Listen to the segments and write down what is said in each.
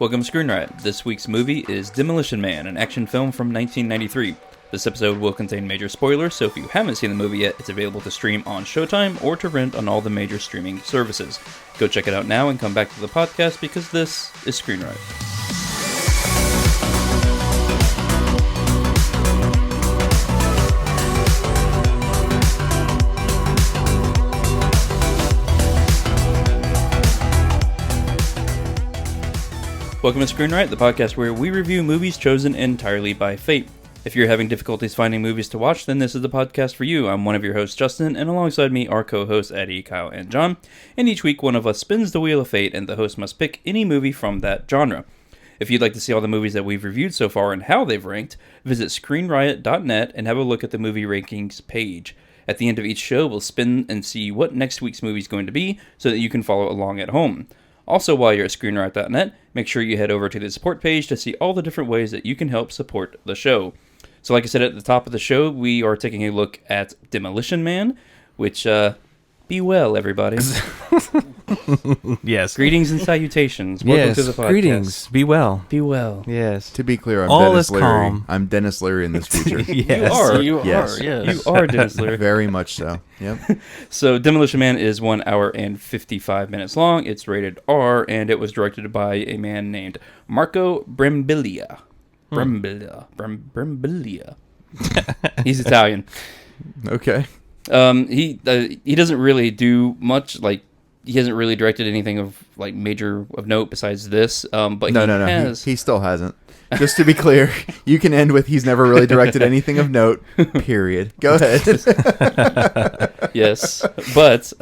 Welcome to Screen Riot. This week's movie is Demolition Man, an action film from 1993. This episode will contain major spoilers, so if you haven't seen the movie yet, it's available to stream on Showtime or to rent on all the major streaming services. Go check it out now and come back to the podcast because this is Screen Riot. Welcome to Screen Riot, the podcast where we review movies chosen entirely by fate. If you're having difficulties finding movies to watch, then this is the podcast for you. I'm one of your hosts, Justin, and alongside me are co-hosts Eddie, Kyle, and John. And each week, one of us spins the wheel of fate, and the host must pick any movie from that genre. If you'd like to see all the movies that we've reviewed so far and how they've ranked, visit screenriot.net and have a look at the movie rankings page. At the end of each show, we'll spin and see what next week's movie is going to be so that you can follow along at home. Also, while you're at screenriot.net, make sure you head over to the support page to see all the different ways that you can help support the show. So like I said at the top of the show, we are taking a look at Demolition Man, which, be well, everybody. Yes. Greetings and salutations. Welcome to the podcast. Greetings. Be well. Be well. Yes. To be clear, I'm All Dennis is Leary. calm. I'm Dennis Leary in this feature. Yes. You Yes. are. You are Dennis Leary. Very much so. Yep. So Demolition Man is 1 hour and 55 minutes long. It's rated R, and it was directed by a man named Marco Brambilla. Brambilla. He's Italian. Okay. He doesn't really do much. Like, he hasn't really directed anything of like major of note besides this. But No. He still hasn't. Just to be clear, you can end with he's never really directed anything of note. Period. Go ahead. Yes, but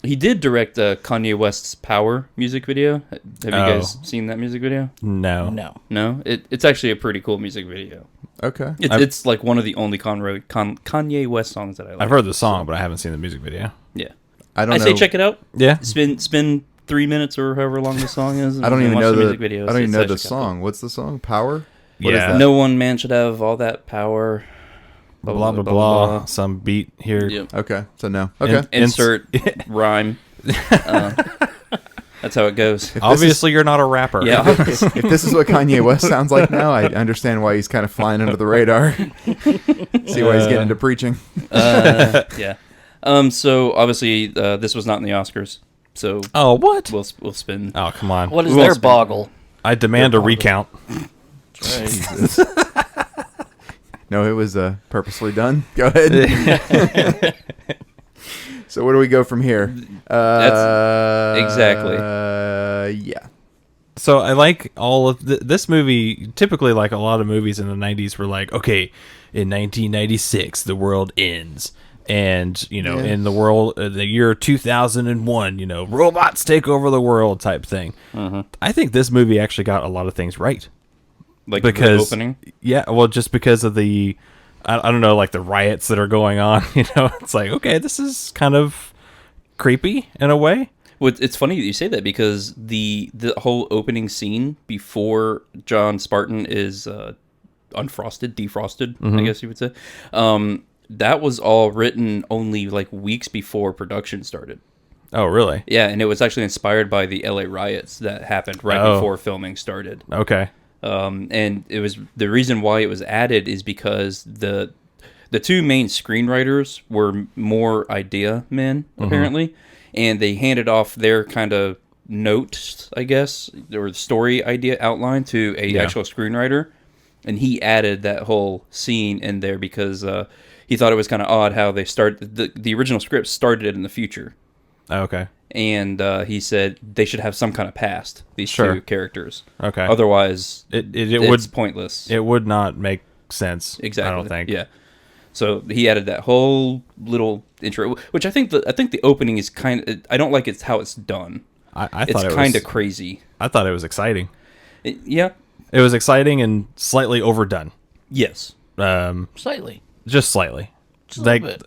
he did direct Kanye West's "Power" music video. Have you guys seen that music video? No. No. It's actually a pretty cool music video. Okay. It's like one of the only Kanye West songs that I like. I've heard the song, but I haven't seen the music video. Yeah. I say check it out. Yeah. Spin 3 minutes or however long the song is. I don't even know the music video. I don't even know the song. What's the song? Power? What is Yeah. that? No one man should have all that power. Blah, blah, blah. Some beat here. Yep. Okay. So no. Okay. Insert rhyme. That's how it goes. Obviously, you're not a rapper. Yeah. If this is what Kanye West sounds like now, I understand why he's kind of flying under the radar. See why he's getting into preaching. Yeah. So obviously, this was not in the Oscars. So Oh, what? we'll spin. Oh, come on. What is We won't their spin. boggle? I demand a recount. Jesus. No, it was purposely done. Go ahead. So where do we go from here? That's exactly. Yeah. So I like all of this movie. Typically, like a lot of movies in the 90s were like, okay, in 1996, the world ends. And, in the world, the year 2001, robots take over the world type thing. Mm-hmm. I think this movie actually got a lot of things right. Like Because, the opening. yeah, well, just because of the, I don't know, like the riots that are going on, it's like, okay, this is kind of creepy in a way. Well, it's funny that you say that because the whole opening scene before John Spartan is defrosted, I guess you would say, that was all written only like weeks before production started. Oh, really? Yeah, and it was actually inspired by the LA riots that happened right before filming started. Okay. And it was the reason why it was added is because the two main screenwriters were more idea men, apparently, and they handed off their kind of notes, I guess, or story idea outline to a actual screenwriter, and he added that whole scene in there because he thought it was kind of odd how they started the original script started in the future. Okay. And he said they should have some kind of past, these two characters. Okay. Otherwise, It would pointless. It would not make sense. Exactly. I don't think. Yeah. So he added that whole little intro, which I think the opening is kind of. I don't like it's how it's done. I It's thought kind of crazy. I thought it was exciting. Yeah. It was exciting and slightly overdone. Yes. Slightly. Just slightly. Just a little bit.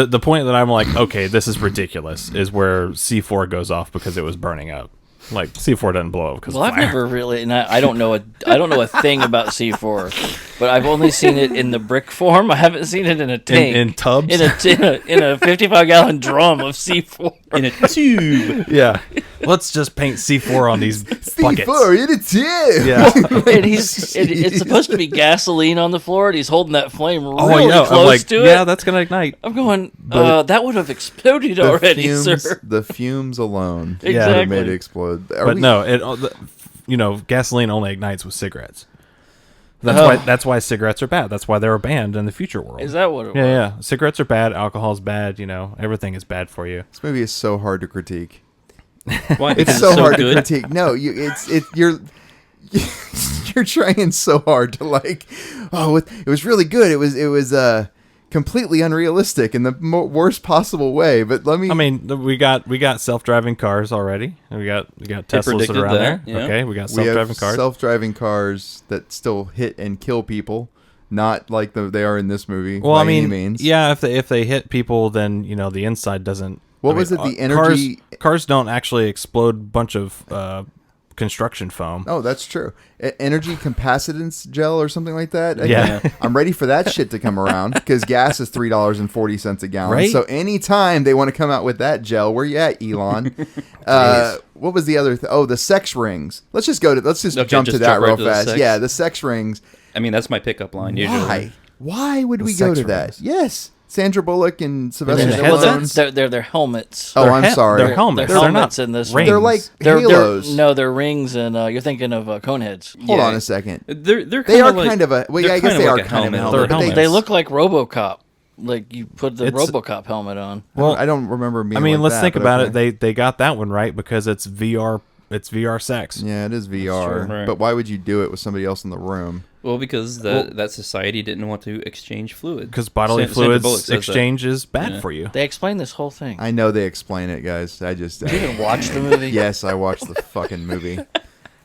The point that I'm like, okay, this is ridiculous, is where C4 goes off because it was burning up. Like C4 doesn't blow up because Well, of I've fire. never really, and I don't know a thing about C4, but I've only seen it in the brick form. I haven't seen it in a tank. In tubs? In a 55-gallon drum of C4. In a tube. Yeah. Let's just paint C4 on these buckets. C4 in a tube. Yeah. And it's supposed to be gasoline on the floor, and he's holding that flame really I'm close like, to it. yeah, that's going to ignite. I'm going, that would have exploded already, sir. The fumes alone Exactly. made it explode. Gasoline only ignites with cigarettes. That's why cigarettes are bad. That's why they're banned in the future world. Is that what it was? Yeah. Cigarettes are bad. Alcohol's bad. Everything is bad for you. This movie is so hard to critique. Why? It's Because so hard good? to critique. No, you're trying so hard to like. Oh, it was really good. It was completely unrealistic in the worst possible way. But let me. I mean, we got self-driving cars already. We got Teslas that predicted are around there. that, yeah. Okay, we got we have self-driving cars. self-driving cars that still hit and kill people, not like they are in this movie. Well, by I mean, any means. yeah, if they hit people, then the inside doesn't. What was it? The energy cars don't actually explode. Bunch of construction foam. Oh, that's true. Energy capacitance gel or something like that. Yeah. I'm ready for that shit to come around because gas is $3.40 a gallon. Right? So anytime they want to come out with that gel, where you at, Elon? What was the other? The sex rings. Let's just jump to that jump real right to the fast. sex. Yeah, the sex rings. I mean, that's my pickup line usually. Why? Why would The we go sex to that? rings. Yes. Sandra Bullock and Sylvester the Stallone. They're helmets. Oh, I'm sorry. They're helmets. They're They're helmets not in this. rings. They're like They're halos. they're rings, and you're thinking of coneheads. Hold Yeah. on a second. They They are like, kind of a. Well, they're yeah, I guess kinda they are like a kind of a helmet. helmet. They're but helmets. They look like RoboCop. Like you put the It's- RoboCop helmet on. Well, I don't remember being. I mean, like let's that, think but about okay. it. They got that one right because it's VR. It's VR sex. Yeah, it is VR. true, right. But why would you do it with somebody else in the room? Well, because that society didn't want to exchange fluids. Because bodily Sandra Bullock fluids says that. exchange is bad Yeah. for you. They explain this whole thing. I know they explain it, guys. I just. Did you even watch the movie? Yes, I watched the fucking movie.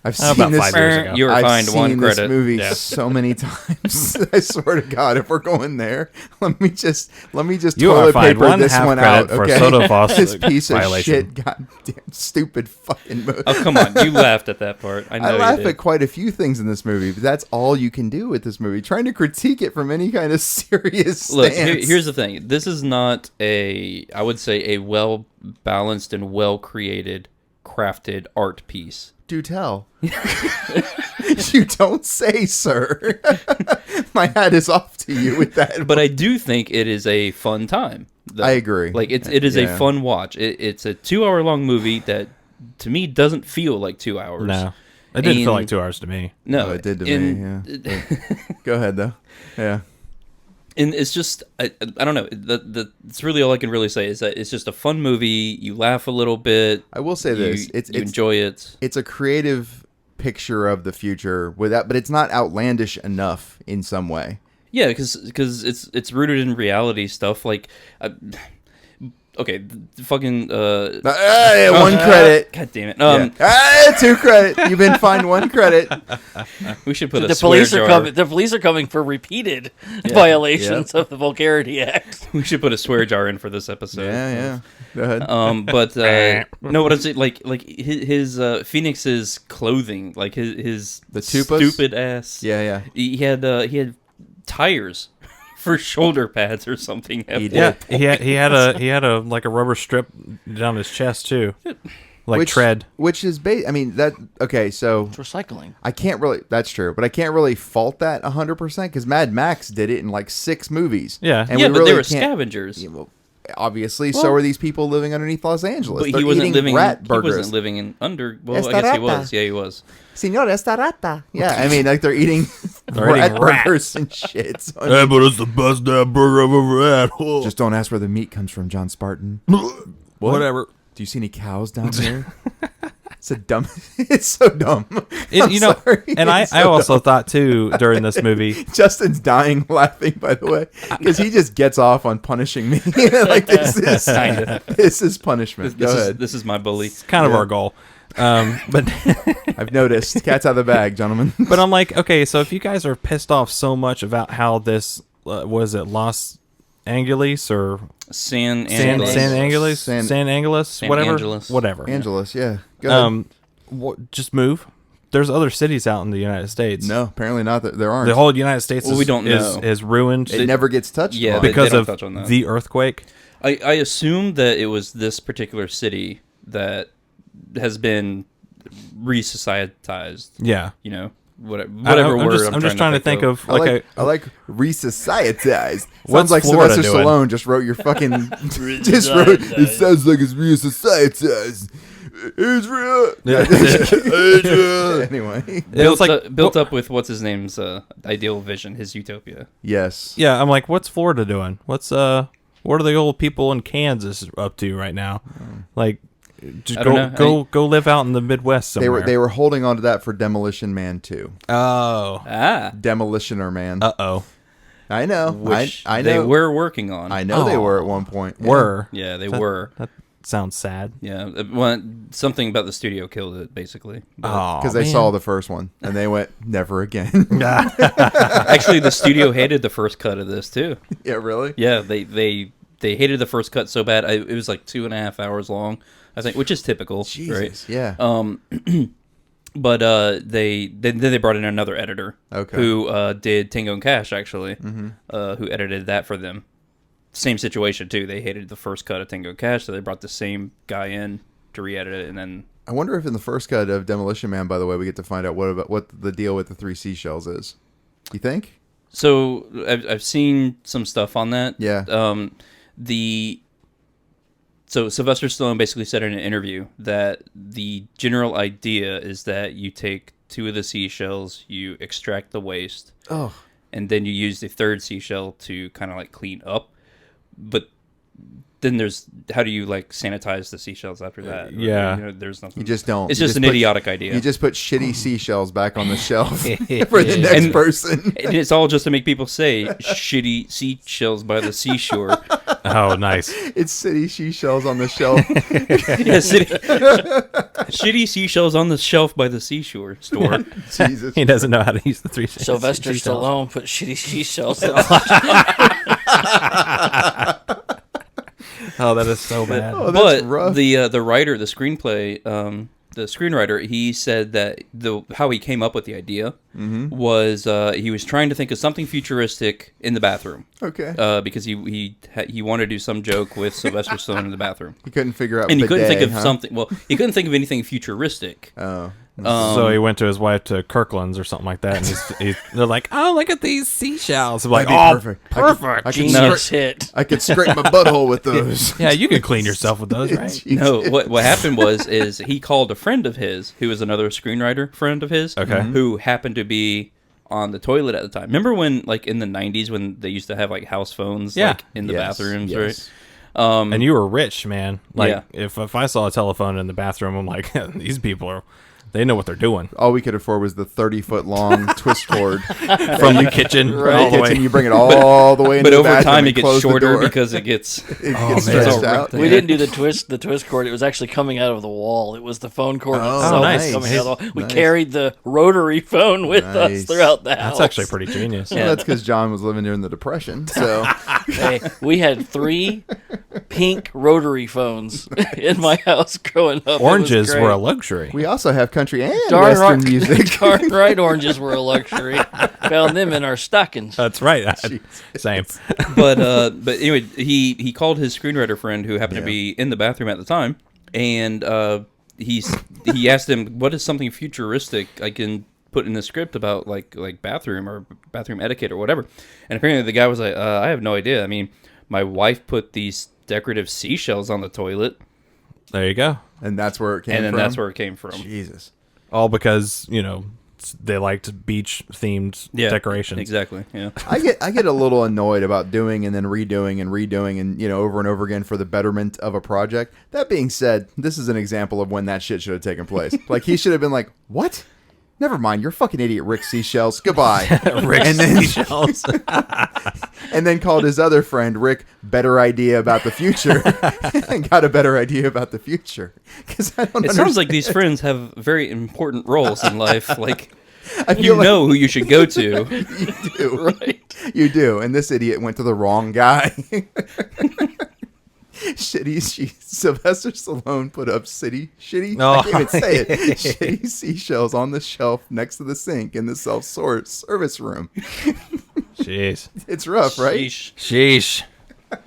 I've About seen this. 5 years ago. You were I've fined seen one this credit. movie Yeah. so many times. I swear to God, if we're going there, let me just You are toilet fined paper one this half one credit out. for Okay, soda phos this piece of violation. shit, goddamn stupid fucking movie. Oh, come on. You laughed at that part. I know I you laugh did. at quite a few things in this movie, but that's all you can do with this movie. Trying to critique it from any kind of serious Look, stance. here's the thing. This is not I would say, a well-balanced and well-created, crafted art piece. Do tell. You don't say, sir. My hat is off to you with that. But I do think it is a fun time. though. I agree. Like, it is Yeah. a fun watch. It's a 2-hour-long movie that, to me, doesn't feel like 2 hours. No, it didn't feel And- like 2 hours to me. No, Oh, it did to me, yeah. Go ahead, though. Yeah. And it's just, I don't know. It's really all I can really say is that it's just a fun movie. You laugh a little bit. I will say this. You It's enjoy it. It's a creative picture of the future without, but it's not outlandish enough in some way. Yeah, because it's rooted in reality stuff. Like, okay, fucking. One credit. God damn it. Yeah. 2 credit. You've been fined 1 credit. We should put a The swear police jar. are coming. The police are coming for repeated violations of the Vulgarity Act. We should put a swear jar in for this episode. Yeah. Go ahead. But no, what is it like his Phoenix's clothing, like his The tupas? stupid ass. Yeah. He had tires for shoulder pads or something. He did. Yeah, he had a like a rubber strip down his chest too, like tread. Which is I mean that. Okay, so It's recycling. I can't really. That's true, but I can't really fault that 100% because Mad Max did it in like 6 movies. Yeah. and Yeah, we but really they were can't- scavengers. Yeah, well, obviously, so are these people living underneath Los Angeles. But They're he wasn't eating living. rat He burgers. wasn't living in under. Well, Esta I guess he rata. was. Yeah, he was. Señor, esta rata. Yeah, I mean, like they're eating They're eating rat. burgers and shit. So, but it's the best damn burger I've ever had. just don't ask where the meat comes from, John Spartan. Whatever. Do you see any cows down there? It's a dumb. It's so dumb. I'm You know, sorry. and I It's so also dumb. thought too during this movie. Justin's dying laughing, by the way, because he just gets off on punishing me. Like this is punishment. Go ahead. This is my bully. It's kind of Yeah. our goal. But I've noticed. Cat's out of the bag, gentlemen. but I'm like, okay, so if you guys are pissed off so much about how this was it Los Angeles or San San Angeles. Angeles, San- San Angeles, San whatever, Angeles. whatever. Angelus, yeah. Go ahead. Just move. there's other cities out in the United States. No, apparently not. That there aren't. The whole United States we don't know. is ruined. It never gets touched. Yeah, on. because they don't of touch on that. the earthquake. I assume that it was this particular city that has been resocietized. Yeah. You know, whatever word I'm just trying to think of I like re-societized. What's Sounds like Florida Sylvester doing? Stallone just wrote your fucking. just wrote. It sounds like it's re-societized. It's real. Anyway, built up with what's his name's ideal vision, his utopia. yes. Yeah, I'm like, what's Florida doing? What are the old people in Kansas up to right now? Like, just I don't know. go live out in the Midwest somewhere. They were holding on to that for Demolition Man 2. Oh. Demolitioner Man. Uh-oh. I know. Which I know. they were working on. I know they were at one point. Were. Yeah, they were. That sounds sad. Yeah, something about the studio killed it, basically. But Because they saw the first one and they went, never again. actually, the studio hated the first cut of this too. Yeah, really? Yeah, they hated the first cut so bad. It was like 2.5 hours long, I think, which is typical, Jesus, right? yeah. But they brought in another editor, who did Tango and Cash actually, who edited that for them. Same situation too. They hated the first cut of Tango and Cash, so they brought the same guy in to re-edit it, and then. I wonder if in the first cut of Demolition Man, by the way, we get to find out what the deal with the 3 seashells is. You think? So I've seen some stuff on that. Yeah. So Sylvester Stallone basically said in an interview that the general idea is that you take 2 of the seashells, you extract the waste, and then you use the 3rd seashell to kind of like clean up. But then how do you like sanitize the seashells after that? Yeah. You know, there's nothing. You just don't. It's You just an put- idiotic idea. You just put shitty seashells back on the shelf for the next person. And it's all just to make people say shitty seashells by the seashore. Oh, nice. It's city seashells on the shelf. Yeah, shitty seashells on the shelf by the seashore store. Jesus. He doesn't know how to use the 3 Sylvester seashells. Stallone put shitty seashells in. Oh, that is so bad. Oh, that's But rough. the writer, the screenplay, the screenwriter, he said that how he came up with the idea was he was trying to think of something futuristic in the bathroom. Okay. Because he wanted to do some joke with Sylvester Stallone in the bathroom, He couldn't figure out and he bidet, couldn't think of huh? something. Well, he couldn't think of anything futuristic. Oh. So he went to his wife to Kirkland's or something like that, and they're like, "Oh, look at these seashells!" I'm like, That'd be "Oh, perfect. perfect." I could Genius scrape- hit. I could scrape my butthole with those. Yeah, you can clean yourself with those, right? Jeez. No, what happened is he called a friend of his, who was another screenwriter friend of his, Okay. who happened to be on the toilet at the time. Remember when, like, in the 90s when they used to have, like, house phones like, in the Yes, bathrooms, yes. right? And you were rich, man. Like, Yeah. if I saw a telephone in the bathroom, I'm like, these people they know what they're doing. All we could afford was the 30-foot long twist cord From the kitchen from all the the way. kitchen. You bring it all the way into But the over bathroom time and it gets close the shorter door. because it gets... It Oh, gets man. stretched It's all out. We didn't do the twist cord. It was actually coming out of the wall. It was the phone cord itself nice. coming out of the wall. We Nice. carried the rotary phone with Nice. us throughout the house. That's actually pretty genius. Well, that's because John was living during the Depression. So Hey, we had 3 pink rotary phones in my house growing up. It was Oranges great. were a luxury. we also have country and Darn Western right, music. darn right, oranges were a luxury. Found them in our stockings. That's right. Same. But anyway, he called his screenwriter friend who happened to be in the bathroom at the time, and he asked him, what is something futuristic I can put in the script about like bathroom or bathroom etiquette or whatever. And apparently the guy was like, I have no idea. I mean, my wife put these decorative seashells on the toilet, There you go. And that's where it came and then from. that's where it came from. Jesus. All because, they liked beach themed decorations. Exactly. Yeah. I get a little annoyed about doing and then redoing and over and over again for the betterment of a project. That being said, this is an example of when that shit should have taken place. Like, he should have been like, "What? Never mind, you're a fucking idiot, Rick Seashells. Goodbye." Rick and then, Seashells. and then called his other friend Rick, better idea about the future, and got a better idea about the future. Because I don't. It sounds like these friends have very important roles in life. Like, I feel you like know who you should go to. you do, right? You do, and this idiot went to the wrong guy. Sylvester Stallone put up shitty. Oh, I can't even say it. Shitty seashells on the shelf next to the sink in the self-service room. Jeez. It's rough, right? Sheesh.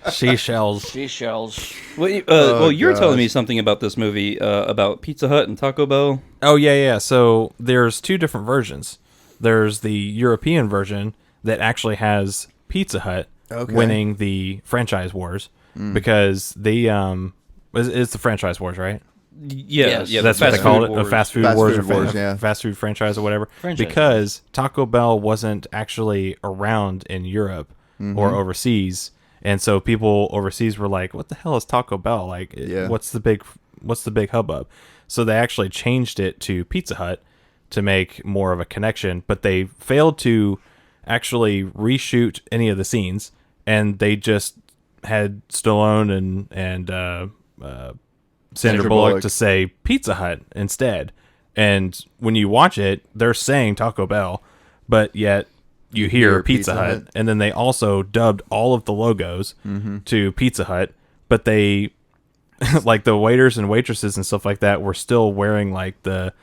Seashells. Seashells. Well, you were telling me gosh. something about this movie, about Pizza Hut and Taco Bell. Oh, yeah. So there's two different versions. There's the European version that actually has Pizza Hut winning the franchise wars because it's the franchise wars, right? Yeah, Yes. That's what they call it, a fast food Fast wars food or wars, yeah. fast food franchise or whatever. Franchise Because Taco Bell wasn't actually around in Europe or overseas, and so people overseas were like, "What the hell is Taco Bell? Like, what's the big hubbub?" So they actually changed it to Pizza Hut to make more of a connection, but they failed to actually reshoot any of the scenes, and they just had Stallone and Sandra Bullock to say Pizza Hut instead. And when you watch it, they're saying Taco Bell, but yet you hear Pizza Hut. And then they also dubbed all of the logos to Pizza Hut, but they, like the waiters and waitresses and stuff like that, were still wearing like the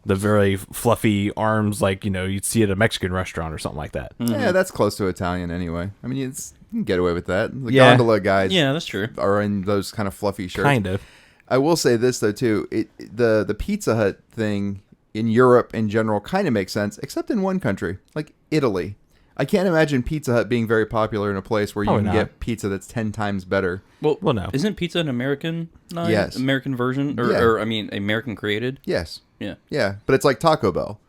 very fluffy arms, like, you know, you'd see at a Mexican restaurant or something like that. Yeah, that's close to Italian anyway. I mean, you can get away with that. The Yeah. gondola guys Yeah, that's true. are in those kind of fluffy shirts. Kind of. I will say this, though, too. The Pizza Hut thing in Europe in general kind of makes sense, except in one country, like Italy. I can't imagine Pizza Hut being very popular in a place where you Probably can not. get pizza that's 10 times better. Well, no. Isn't pizza an American? Yes. American version, Yeah. or I mean, American created. Yes. Yeah. Yeah, but it's like Taco Bell.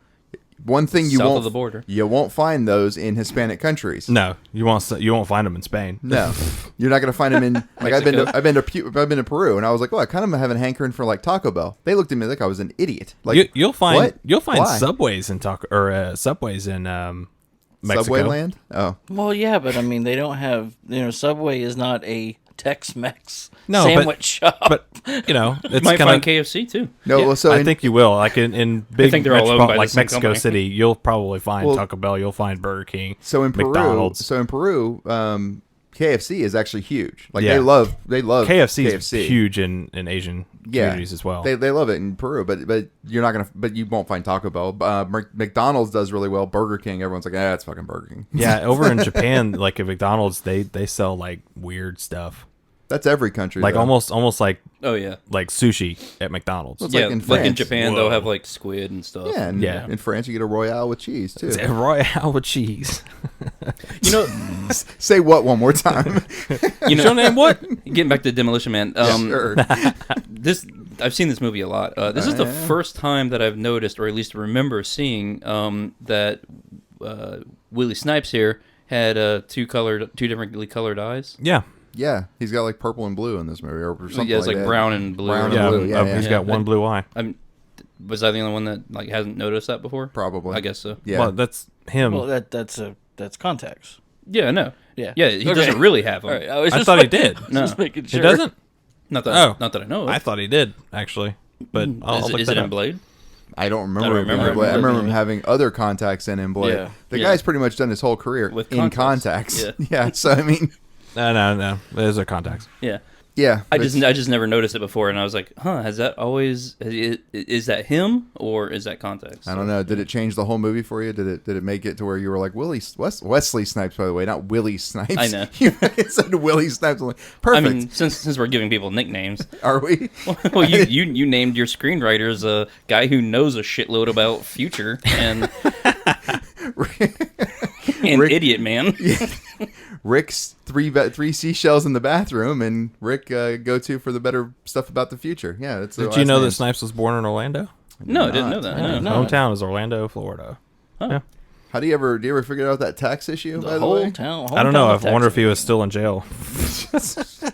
One thing South of the border. you won't find those in Hispanic countries. No, you won't find them in Spain. No, you're not gonna find them in. Like I've been to Peru, and I was like, well, I kind of have a hankering for like Taco Bell. They looked at me like I was an idiot. Like You'll find what? Why? Subways in Subways in Mexico. Subway land. Oh, Well, yeah, but I mean, they don't have, Subway is not a Tex-Mex No, sandwich shop. But you know, You it's might kind find of. KFC too. no. Yeah, Well, so I think you will. Like in big think they're all owned by the like same Mexico company. City, you'll probably find Well- Taco Bell. You'll find Burger King. so in Peru. McDonald's. So in Peru, KFC is actually huge. Like Yeah. they love KFC is KFC. huge in Asian communities as well. They love it in Peru, but you're not gonna. But you won't find Taco Bell. McDonald's does really well. Burger King, everyone's like, it's fucking Burger King. Yeah, over in Japan, like at McDonald's, they sell like weird stuff, That's every country. like though. almost like Oh yeah. sushi at McDonald's. Well, it's Yeah, like in like in France. Japan, Whoa. they'll have like squid and stuff. Yeah, and Yeah. in France you get a Royale with cheese too. It's a Royale with cheese. You know, Say what one more time? Your name what? getting back to Demolition Man. Sure. This I've seen this movie a lot. This is the first time that I've noticed, or at least remember seeing, that Wesley Snipes here had two differently colored eyes. Yeah, Yeah, he's got like purple and blue in this movie, or something. Yeah, it's like that. brown and blue. Brown or and yeah. blue, yeah, He's yeah. got one blue eye. Was I the only one that like hasn't noticed that before? Probably. I guess so. Yeah. Well, that's him. Well, that's context. Yeah, no. Yeah. Yeah, he Okay. doesn't really have them. All right, I was I just thought he making- did. No. Just making He sure. doesn't. Not that. Oh. Not that I know of. I thought he did actually, but I'll look is that it in up. Blade? I don't remember. I don't remember him. I him. remember him having other contacts in Blade. Yeah. The Yeah. guy's pretty much done his whole career With in contacts. contacts. Yeah. Yeah. So I mean, No. Those are contacts. Yeah. yeah. I but just never noticed it before, and I was like, has that always? Is that him or is that context? I don't know. Did it change the whole movie for you? Did it make it to where you were like Wesley Snipes, by the way, not Willie Snipes? I know. You said Willie Snipes. I'm like, perfect. I mean, since we're giving people nicknames, Are we? well, you named your screenwriters a guy who knows a shitload about future and Idiot Man. Rick's three seashells in the bathroom, and Rick go to for the better stuff about the future. Yeah, that's. Did you know that Snipes was born in Orlando? No, I didn't know that. I No. didn't know. Hometown is Orlando, Florida. Yeah. How do you ever figure out that tax issue? by The the whole way, town. I don't know. hometown of I wonder if he Texas. was still in jail.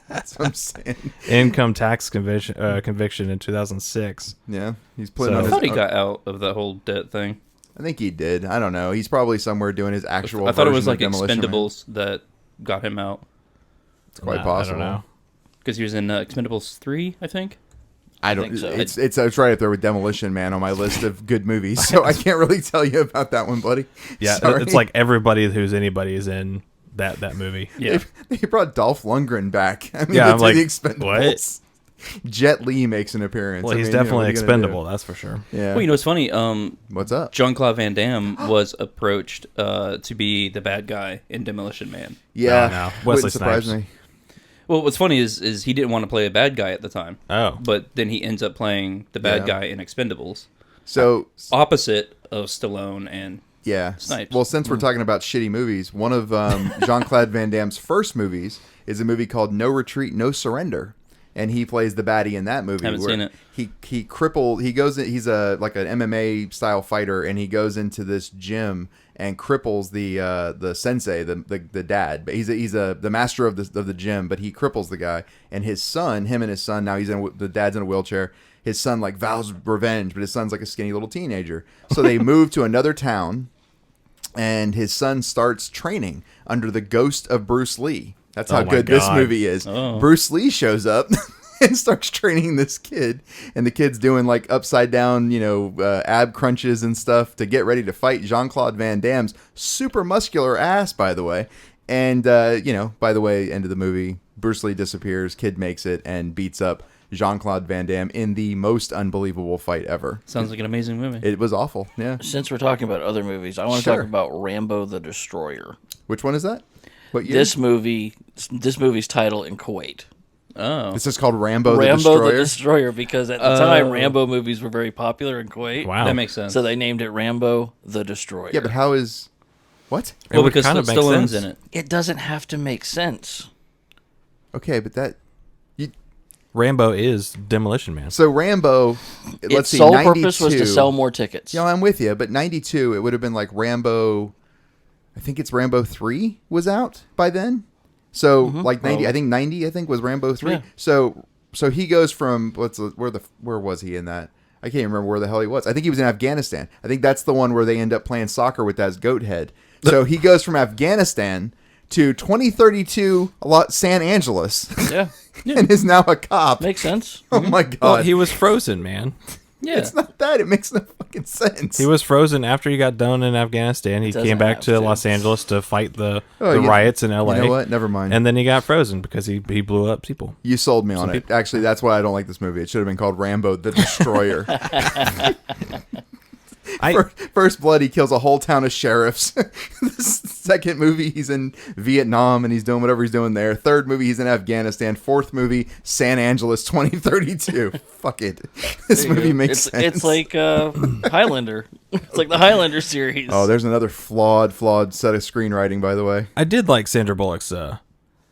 that's what I'm saying. Income tax conviction in 2006. Yeah, he's putting So- on I his. thought he got out of that whole debt thing. I think he did. I don't know. He's probably somewhere doing his actual. I thought it was version like of Demolition Man. Expendables that got him out It's quite Nah, possible. I don't know. because he was in Expendables 3, I think. I don't. think so. It's right up there with Demolition Man on my list of good movies. So I can't really tell you about that one, buddy. Yeah, Sorry. it's like everybody who's anybody is in that movie. Yeah. They brought Dolph Lundgren back. I mean, Yeah, I'm to like, the Expendables. Jet Li makes an appearance. Well, I he's mean, you know, definitely what are you gonna expendable, do? that's for sure. Yeah. Well, you know, it's funny. What's up? Jean-Claude Van Damme was approached to be the bad guy in Demolition Man. Yeah. No. Wesley Wouldn't surprise Snipes. me. Well, what's funny is he didn't want to play a bad guy at the time. Oh. But then he ends up playing the bad Yeah. guy in Expendables. So, Opposite of Stallone and... yeah. Snipes. Well, since we're talking about shitty movies, one of Jean-Claude Van Damme's first movies is a movie called No Retreat, No Surrender. And he plays the baddie in that movie. Haven't seen it. He crippled. He goes. He's like an MMA style fighter, and he goes into this gym and cripples the sensei, the dad. But he's the master of the gym, but he cripples the guy. And his son, him and his son. Now the dad's in a wheelchair. His son like vows revenge, but his son's like a skinny little teenager. So they move to another town, and his son starts training under the ghost of Bruce Lee. That's how Oh my good this God. movie is. Oh. Bruce Lee shows up and starts training this kid, and the kid's doing like upside down, ab crunches and stuff to get ready to fight Jean-Claude Van Damme's super muscular ass, by the way. And, by the way, end of the movie, Bruce Lee disappears, kid makes it, and beats up Jean-Claude Van Damme in the most unbelievable fight ever. Sounds like an amazing movie. It was awful, yeah. Since we're talking about other movies, I want to Sure. talk about Rambo the Destroyer. Which one is that? What year? This movie's title in Kuwait. Oh. This is called Rambo the Rambo Destroyer. the Destroyer, because at the time Rambo movies were very popular in Kuwait. Wow. That makes sense. So they named it Rambo the Destroyer. Yeah, but how is... What? Well, would because kind of make Stallone's sense. in it. It doesn't have to make sense. Okay, but that... Rambo is Demolition Man. So Rambo, let's Its see, sole 92, purpose was to sell more tickets. Yeah, I'm with you, but 92, it would have been like Rambo, I think it's Rambo 3 was out by then. So like 90, I think 90, was Rambo 3. Yeah. So he goes from, where was he in that? I can't even remember where the hell he was. I think he was in Afghanistan. I think that's the one where they end up playing soccer with that goat head. So he goes from Afghanistan to 2032 San Angeles. Yeah. And is now a cop. Makes sense. Oh my god. Well, he was frozen, man. Yeah. It's not that. It makes no fucking sense. He was frozen after he got done in Afghanistan. He Doesn't came back have to to. Los Angeles to fight the you- riots in LA. You know what? Never mind. And then he got frozen because he blew up people. You sold me on it. Actually, that's why I don't like this movie. It should have been called Rambo the Destroyer. First Blood, he kills a whole town of sheriffs. The second movie, he's in Vietnam and he's doing whatever he's doing there. Third movie, he's in Afghanistan. Fourth movie, San Angeles 2032. Fuck it. This movie makes sense. It's like Highlander. It's like the Highlander series. Oh, there's another flawed set of screenwriting, by the way. I did like Sandra Bullock's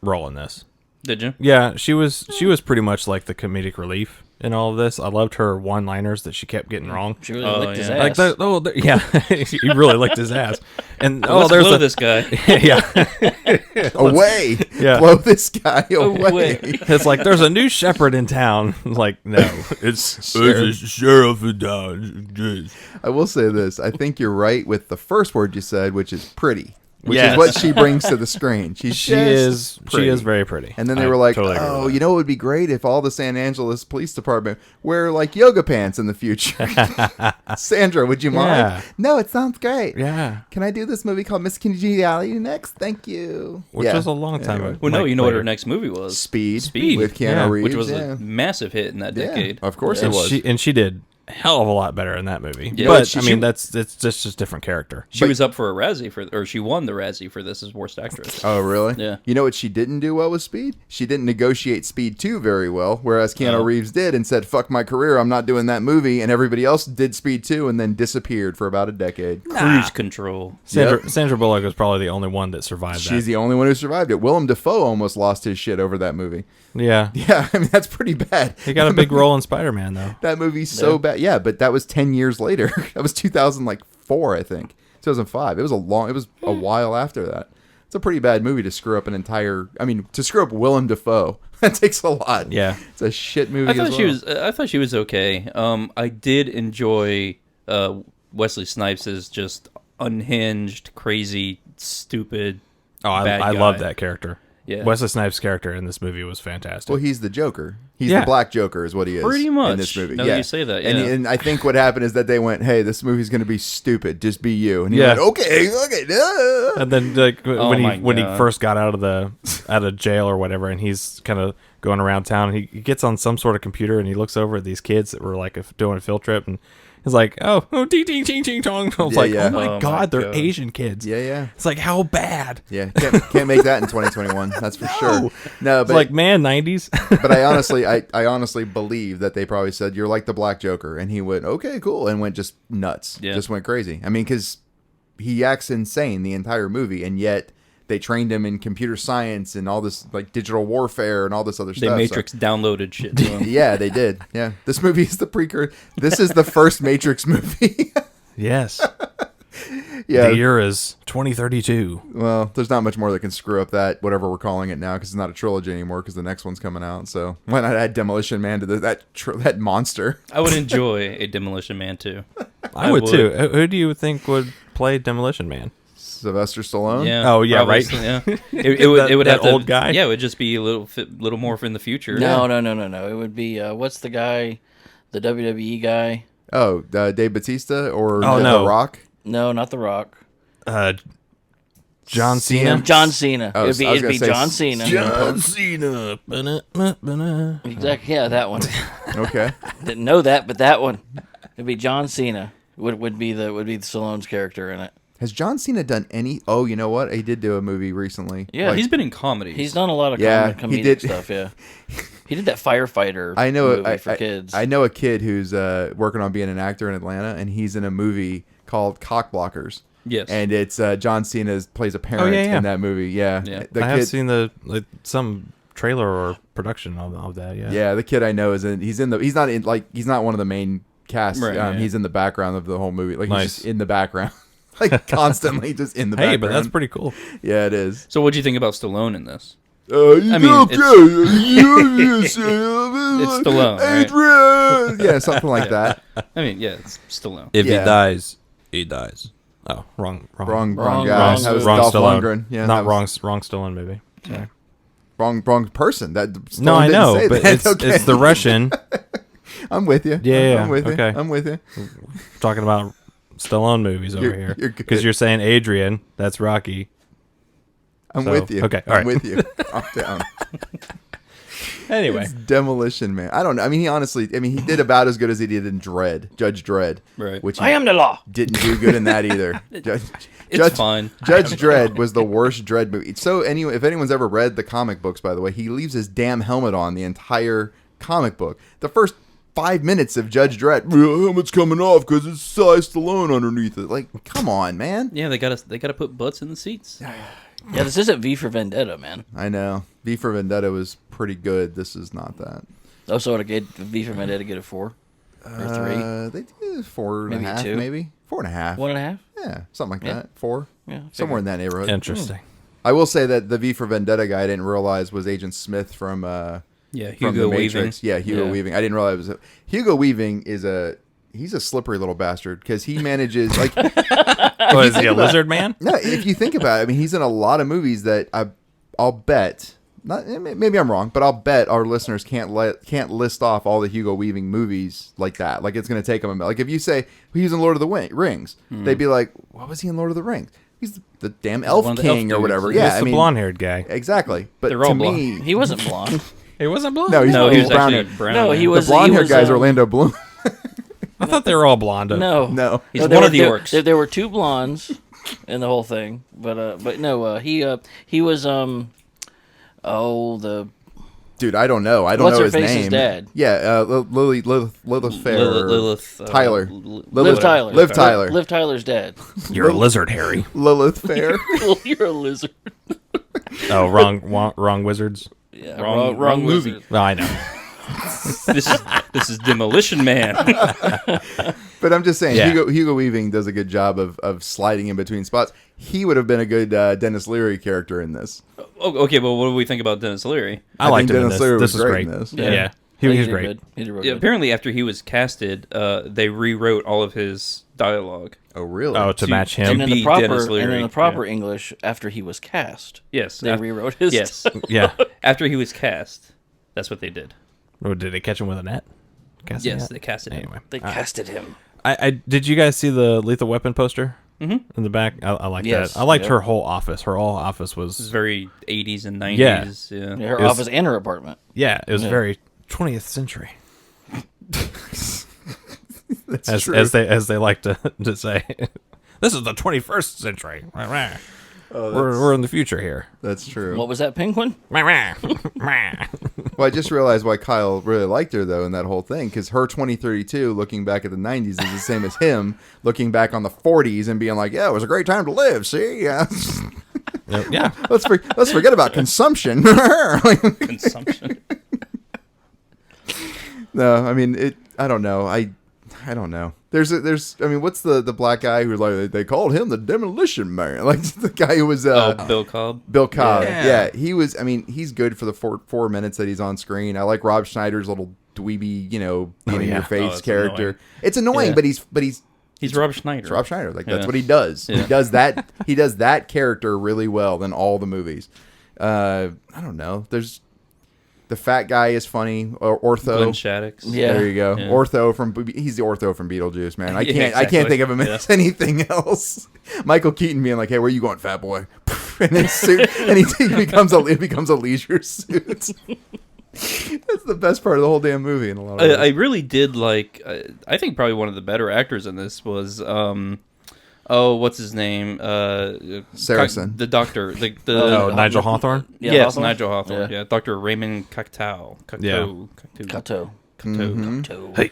role in this. Did you? Yeah, she was pretty much like the comedic relief in all of this. I loved her one-liners that she kept getting wrong. She really Oh, licked his yeah. ass. Like yeah, he really licked his ass. And Let's there's blow this guy. yeah, Away. Yeah. Blow this guy away. Away. it's like there's a new shepherd in town. Like no, it's a sheriff in town. I will say this. I think you're right with the first word you said, which is pretty. Which Yes. is what she brings to the screen. She just is pretty. very pretty. And then they I were like, totally agree with oh, that. you know what would be great if all the San Angeles Police Department wear like yoga pants in the future. Sandra, would you mind? Yeah. No, it sounds great. Yeah, Can I do this movie called Miss Congeniality next? Thank you. which Yeah. was a long time Anyway. ago. Well, no, like, you know what later. her next movie was? Speed. Speed. With Keanu Yeah. Reeves. Which was yeah. a massive hit in that decade. Of course And it was. she did a hell of a lot better in that movie. Yeah. But She- I mean, she- it's just a different character. She was up for a Razzie or she won the Razzie for this as worst actress. Oh, really? Yeah. You know what she didn't do well with Speed? She didn't negotiate Speed 2 very well, whereas Keanu Reeves did and said, fuck my career, I'm not doing that movie, and everybody else did Speed 2 and then disappeared for about a decade. Cruise Control. Sandra Bullock was probably the only one that survived She's that. the only one who survived it. Willem Dafoe almost lost his shit over that movie. Yeah. Yeah, I mean, that's pretty bad. He got a big role in Spider-Man, though. That movie's so bad. Yeah, but that was 10 years later. That was 2004, I think. 2005. It was a while after that. It's a pretty bad movie to screw up to screw up Willem Dafoe. That takes a lot. Yeah. It's a shit movie I thought she was okay. I did enjoy Wesley Snipes' just unhinged, crazy, stupid. Oh, bad I guy. love that character. Yeah. Wesley Snipes' character in this movie was fantastic. Well, he's the Joker. He's Yeah. the Black Joker, is what he is. Pretty much. in this movie. Now that you say that, yeah. And I think what happened is that they went, "Hey, this movie's going to be stupid. Just be you." And he Yeah. went, "Okay." And then like Oh my when he God. first got out of jail or whatever, and he's kind of going around town, he gets on some sort of computer and he looks over at these kids that were like doing a field trip, and he's like, ding ding ding ding dong. I was Yeah, like, yeah. oh my Oh god, my they're God. Asian kids. Yeah, yeah, It's like, how bad? yeah. Can't make that in 2021. That's for sure. No, It's but like, man, 90s. but I honestly believe that they probably said, "You're like the Black Joker," and he went, "Okay, cool," and went just nuts, Yeah. just went crazy. I mean, because he acts insane the entire movie, and yet they trained him in computer science and all this like digital warfare and all this other They stuff. so- Matrix downloaded shit to him. Yeah, they did. Yeah, this movie is the precursor. This is the first Matrix movie. Yes. Yeah. The year is 2032. Well, there's not much more that can screw up that whatever we're calling it now because it's not a trilogy anymore because the next one's coming out. So why not add Demolition Man to that monster? I would enjoy a Demolition Man too. I would too. Who do you think would play Demolition Man? Sylvester Stallone. Yeah. Oh, yeah, probably, right. Yeah. It would That have to, old guy? Yeah, it would just be a little more in the future. No. It would be what's the guy, the WWE guy? Oh, Dave Bautista or Oh, The no. Rock. No, not The Rock. John Cena. John Cena. Oh, it'd I was be gonna say John Cena. John Cena. Ba-na-ba-na. Exactly. Yeah, that one. Okay. Didn't know that, but that one. It'd be John Cena. Would be the Stallone's character in it. Has John Cena done any? Oh, you know what? He did do a movie recently. Yeah, Like, He's been in comedies. He's done a lot of Yeah, comedic he did. stuff. Yeah, he did that firefighter. I know. movie for kids. I know a kid who's working on being an actor in Atlanta, and he's in a movie called Cockblockers. Yes. And it's John Cena plays a parent yeah. in that movie. Yeah. Yeah. The I kid, have seen some trailer or production of that. Yeah. Yeah, the kid I know is in. He's not one of the main cast. Right, yeah. He's in the background of the whole movie. Like Nice. he's just in the background, like constantly just in the Hey, background. but that's pretty cool. Yeah, it is. So, what do you think about Stallone in this? I mean, it's Stallone, right? Adrian. Yeah, something like that. I mean, yeah, it's Stallone. If Yeah. he dies, he dies. Oh, wrong Wrong Wrong- guy. wrong- That was wrong Dolph Stallone. Lundgren. Yeah, Not that was wrong Stallone movie. Sorry. Wrong person. That Stallone No, I didn't know, say but that. it's Okay. it's the Russian I'm with you. Yeah, I'm with you. okay. I'm with you. talking about Stallone movies over You're- here you're good. because you're saying Adrian. That's Rocky. I'm So, with you. okay, all I'm right. with you. I'm down. Anyway, It's Demolition Man. I don't know. I mean, he did about as good as he did in Judge Dredd. Right. Which I he am the law. didn't do good in that either. It's fine. Judge Dredd was the worst Dredd movie. So anyway, if anyone's ever read the comic books, by the way, he leaves his damn helmet on the entire comic book. The first 5 minutes of Judge Dredd, helmet's coming off because it's Sly Stallone underneath it. Like, come on, man. Yeah, they gotta put butts in the seats. Yeah, this isn't V for Vendetta, man. I know. V for Vendetta was pretty good. This is not that. Also, would get V for Vendetta get a 4 or 3, They did 4.5, Maybe a 2? maybe 4.5. 1.5. Yeah, something like Yeah. that. 4. Yeah, Somewhere in that neighborhood. interesting. I will say that the V for Vendetta guy I didn't realize was Agent Smith from Yeah, from Hugo the Weaving. Matrix. Yeah, Hugo Yeah. Weaving. I didn't realize it was Hugo Weaving he's a slippery little bastard because he manages like What is he, a lizard man? no, if you think about it, I mean he's in a lot of movies that I'll bet not maybe I'm wrong, but I'll bet our listeners can't list off all the Hugo Weaving movies like that. Like it's going to take them a minute. Like if you say he's in Lord of the Rings, they'd be like, "What was he in Lord of the Rings?" He's the damn elf one of the king elf or whatever. dudes. Yeah, He's I the mean, blonde-haired guy. exactly. But They're all to blonde. me, He wasn't blonde. He wasn't blonde. no, he's No, he was brown actually hair. brown. No, yeah. he was- The blonde hair was, guy's Orlando Bloom. I thought they were all blonde. No, No. He's No, one of the orcs. There were 2 blondes in the whole thing, but no, he was the Dude, I don't know. I don't What's know her his face's name. dad? Yeah, Lilith Fair. Lilith, Tyler. Liv Tyler. Liv Tyler. Liv Tyler's dad. You're a lizard, Harry. Lilith Fair. You're a lizard. Oh, wrong wizards. Yeah, Wrong movie. wizard. Oh, I know. This is Demolition Man. But I'm just saying, Yeah. Hugo Weaving does a good job of sliding in between spots. He would have been a good Dennis Leary character in this. Oh, okay, well, what do we think about Dennis Leary? I liked think him in Dennis this. Leary This was was great great. in this. Yeah. He was did great. good. He did real Yeah, good. apparently, after he was casted, they rewrote all of his dialogue. Oh, really? Oh, to match him. And in be the proper Dennis Leary, English, after he was cast, Yes, they rewrote his. Yes, Yeah. after he was cast, that's what they did. Or did they catch him with a net? Cast a Yes, net? they casted him. Anyway. They casted him. I did you guys see the Lethal Weapon poster in the back? I like Yes. that. I liked Yep. her whole office. Her whole office It was was very 80s and 90s. Yeah. Her It was- office and her apartment. it was Yeah. very 20th century. That's As true. they like to say. This is the 21st century. We're in the future here. That's true. What was that penguin? Well, I just realized why Kyle really liked her, though, in that whole thing, because her 2032, looking back at the 90s, is the same as him looking back on the 40s and being like, yeah, it was a great time to live, see? Yeah. Yeah. let's forget about consumption. Consumption. No, I mean, I don't know. I don't know. What's the black guy who, like, they called him the Demolition Man? Like, the guy who was Bill Cobb. Bill Cobb. Yeah. Yeah, he was. I mean, he's good for the 4 minutes that he's on screen. I like Rob Schneider's little dweeby, being in your face it's character. annoying. It's annoying, Yeah. but he's He's Rob Schneider. it's Rob Schneider. Like, that's Yeah. what he does. Yeah. He does that. He does that character really well in all the movies. I don't know. There's the fat guy is funny. Or Ortho. Glenn Shaddix. Yeah. There you go. Yeah. he's the Ortho from Beetlejuice, man. I Yeah, can't exactly. think of him as anything else. Michael Keaton being like, "Hey, where you going, fat boy?" And his suit, and he becomes a leisure suit. That's the best part of the whole damn movie in a lot of ways. I really did like. I think probably one of the better actors in this was. What's his name? Saracen. The doctor. Nigel Hawthorne? Yeah, yes, Hawthorne? Nigel Hawthorne. Yeah. Yeah, Dr. Raymond Cocteau. Yeah. Kato. Hey.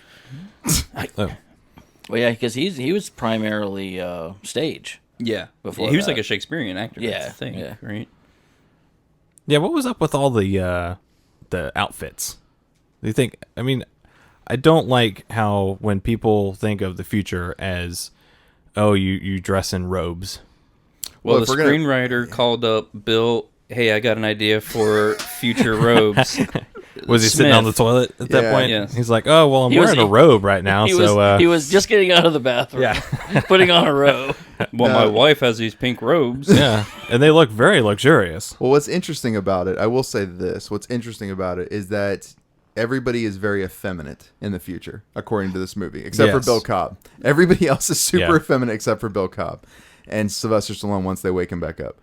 Oh. Well, yeah, because he was primarily stage. Yeah. Before he was that. like a Shakespearean actor. Yeah, That's the thing, yeah. right? Yeah, what was up with all the outfits? Do you think? I mean, I don't like how when people think of the future as, oh, you dress in robes. Well, if the we're gonna- screenwriter called up Bill. Hey, I got an idea for future robes. Was he sitting on the toilet at that Yeah. point? Yes. He's like, oh, well, I'm He was- wearing a robe right now, He so was just getting out of the bathroom. yeah, Putting on a robe. Well, my wife has these pink robes. yeah, and they look very luxurious. Well, what's interesting about it, I will say this. What's interesting about it is that everybody is very effeminate in the future, according to this movie, except for Yes. Bill Cobb. Everybody else is super Yeah. effeminate except for Bill Cobb and Sylvester Stallone once they wake him back up.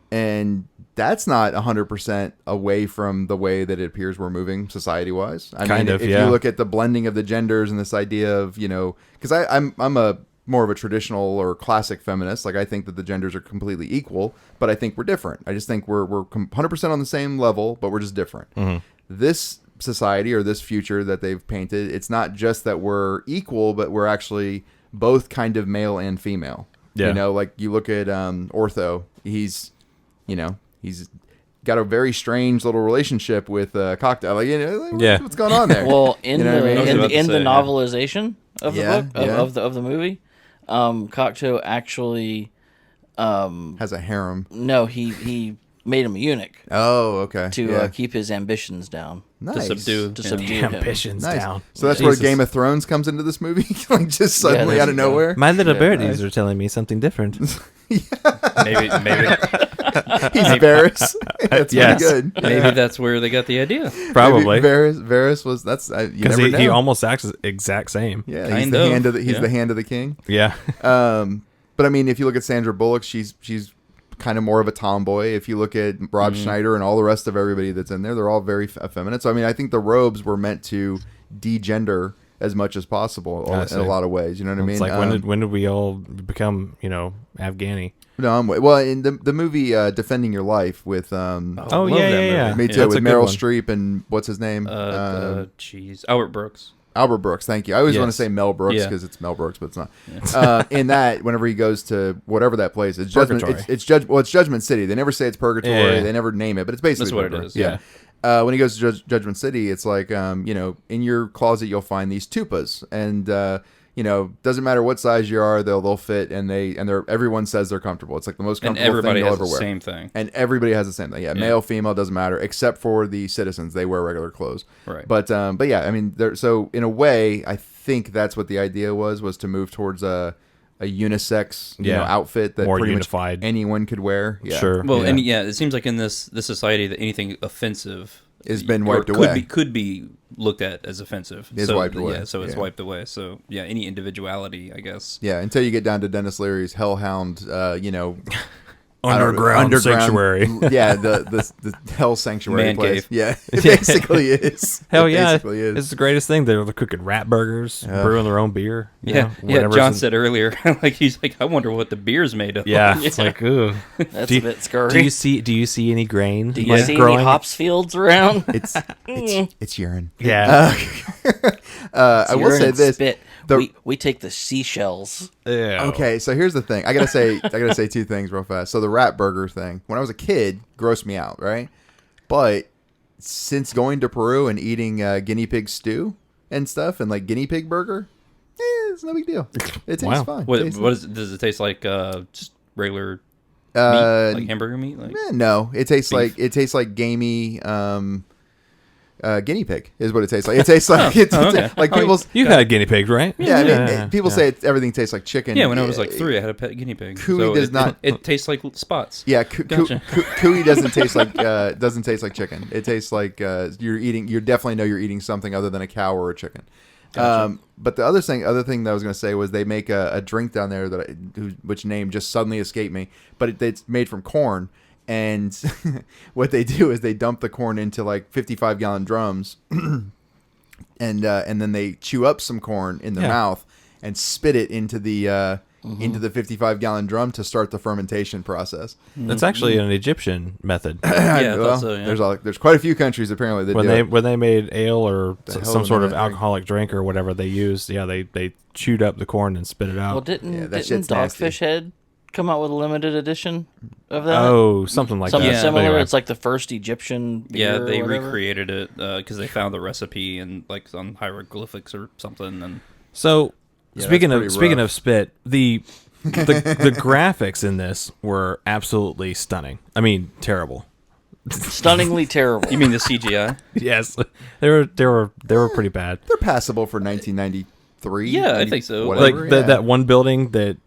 And that's not 100% away from the way that it appears we're moving society-wise. I Kind mean, of, if yeah. you look at the blending of the genders and this idea of, because I'm a more of a traditional or classic feminist. Like, I think that the genders are completely equal, but I think we're different. I just think we're 100% on the same level, but we're just different. Mm-hmm. This society or this future that they've painted, it's not just that we're equal, but we're actually both kind of male and female. Yeah. Like you look at Ortho, he's got a very strange little relationship with Cocktail. Like, Yeah. what's going on there? Well, in You know what I mean? I was about to the say, yeah. novelization of the Yeah, book yeah. of the movie, Cocteau actually has a harem. he made him a eunuch Oh, okay. to Yeah. keep his ambitions down. Nice. subdue. To Yeah. subdue him. Ambitions Nice. down. So that's Jesus. where Game of Thrones comes into this movie, like just suddenly there out of you go. nowhere. My little Yeah, birdies are telling me something different. Maybe He's Varys. That's Yes. pretty good. maybe that's where they got the idea. Probably. Maybe Varys was you Because never know. he almost acts exact same. yeah, he's Kind the of, hand of the yeah. the hand of the king. Yeah. But I mean, if you look at Sandra Bullock, she's kind of more of a tomboy. If you look at Rob Schneider and all the rest of everybody that's in there, they're all very effeminate. So I mean, I think the robes were meant to degender as much as possible I in see. a lot of ways. You know what I mean? It's like when did we all become, Afghani? No, well, in the movie Defending Your Life with Oh, Love yeah, that yeah. movie. me too, That's with a good Meryl one. Streep and what's his name? Albert Brooks. Albert Brooks, thank you. I always want to Yes. say Mel Brooks Yeah. because it's Mel Brooks, but it's not. In that, whenever he goes to whatever that place, it's Judgment. Purgatory. It's Judgment City. They never say it's Purgatory. Yeah. They never name it, but it's basically That's what it Purgatory. is, Yeah. When he goes to Judgment City, it's like in your closet you'll find these tupas, and doesn't matter what size you are, they'll fit, and everyone says they're comfortable. It's like the most comfortable thing you'll ever wear. And everybody has the same thing. And everybody has the same thing. Yeah, male, female, doesn't matter, except for the citizens. They wear regular clothes. Right. But yeah, I mean, so in a way, I think that's what the idea was to move towards a unisex outfit that more pretty unified. much anyone could wear. Yeah. Sure. Well, and it seems like in this society that anything offensive has been wiped or away. Could be looked at as offensive. Is wiped away. Yeah, so it's wiped away. So yeah, any individuality, I guess. Yeah, until you get down to Dennis Leary's Hellhound, Underground sanctuary. Yeah, the hell sanctuary Man place. cave. Yeah, it basically is. Hell It yeah, basically is. it's the greatest thing. They're cooking rat burgers, brewing their own beer. Yeah. John said earlier, he's like, I wonder what the beer's made of. Yeah, it's like, ooh, That's a bit scary. Do you see any grain? Do you see any hops fields around? It's urine. Yeah. I will say this. Spit. We take the seashells. Ew. Okay, so here's the thing. I gotta say two things real fast. So the rat burger thing, when I was a kid, grossed me out, right? But since going to Peru and eating guinea pig stew and stuff, and like guinea pig burger, it's no big deal. It tastes fine. Does it taste like just regular meat, like hamburger meat? Like no, it tastes beef? like gamey. Guinea pig is what it tastes like. It tastes like like people's. You had a guinea pig, right? Yeah, I mean, people say everything tastes like chicken. Yeah, when I was like 3, I had a pet guinea pig. Cooey does not. It tastes like spots. Yeah, Gotcha. Cooey doesn't taste like chicken. It tastes like you're eating. You definitely know you're eating something other than a cow or a chicken. Gotcha. But the other thing that I was going to say was they make a drink down there which name just suddenly escaped me, but it's made from corn. And what they do is they dump the corn into like 55-gallon drums, and then they chew up some corn in their mouth and spit it into the 55-gallon drum to start the fermentation process. That's actually an Egyptian method. Yeah, I thought so, yeah. There's quite a few countries apparently that do it. When they made ale or some sort of drink? alcoholic drink or whatever they used, they chewed up the corn and spit it out. Well, didn't shit's Dogfish nasty. Head come out with a limited edition of that? Oh, something like Something that. similar. Anyway. It's like the first Egyptian beer. Yeah, they or whatever. recreated it because they found the recipe and like on hieroglyphics or something. And So speaking that's of pretty rough. spit, the graphics in this were absolutely stunning. I mean, terrible. Stunningly terrible. you mean the CGI? Yes, they were pretty bad. They're passable for 1993. Yeah, I think so. Whatever, Like yeah. that one building that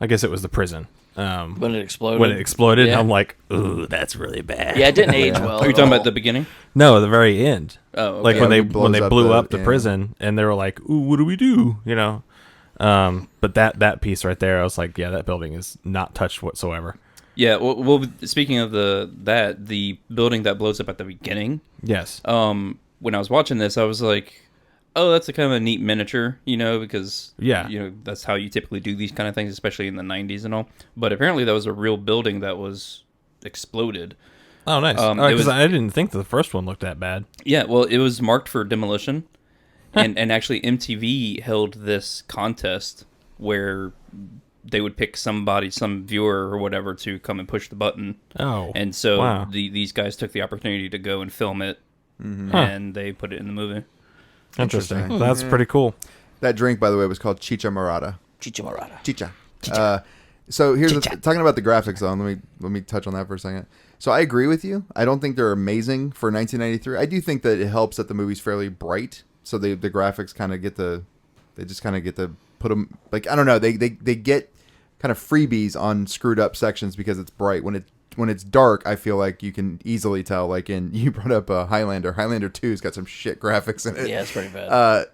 I guess it was the prison. When it exploded. When it exploded, Yeah. I'm like, ooh, that's really bad. Yeah, it didn't age well. Are you at talking all. about the beginning? No, the very end. Oh, okay. Like Yeah, when they when he blows blew up up the yeah. prison, and they were like, "Ooh, what do we do?" But that piece right there, I was like, "Yeah, that building is not touched whatsoever." Yeah. Well, speaking of the building that blows up at the beginning. Yes. When I was watching this, I was like, oh, that's a kind of a neat miniature, because that's how you typically do these kind of things, especially in the 90s and all. But apparently that was a real building that was exploded. Oh, nice. Because I didn't think the first one looked that bad. Yeah, well, it was marked for demolition. and actually MTV held this contest where they would pick some viewer or whatever to come and push the button. Oh. And so wow. these guys took the opportunity to go and film it, and they put it in the movie. Interesting. That's pretty cool. That drink, by the way, was called Chicha Morada. Chicha Morada. Chicha. So here's talking about the graphics, though. Let me touch on that for a second. So I agree with you. I don't think they're amazing for 1993. I do think that it helps that the movie's fairly bright, so the graphics kind of get to put them, like, I don't know, they get kind of freebies on screwed up sections because it's bright. When it's dark, I feel like you can easily tell. Like you brought up Highlander. Highlander 2's got some shit graphics in it. Yeah, it's pretty bad.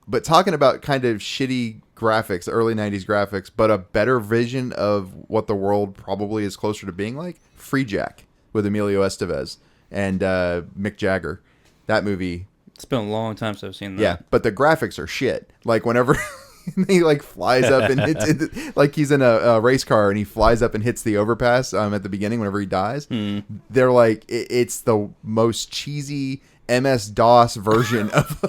But talking about kind of shitty graphics, early 90s graphics, but a better vision of what the world probably is closer to being like, Free Jack with Emilio Estevez and Mick Jagger. That movie. It's been a long time since I've seen that. Yeah, but the graphics are shit. Like whenever he like flies up and hits like he's in a race car and he flies up and hits the overpass at the beginning whenever he dies. They're like, it's the most cheesy MS-DOS version of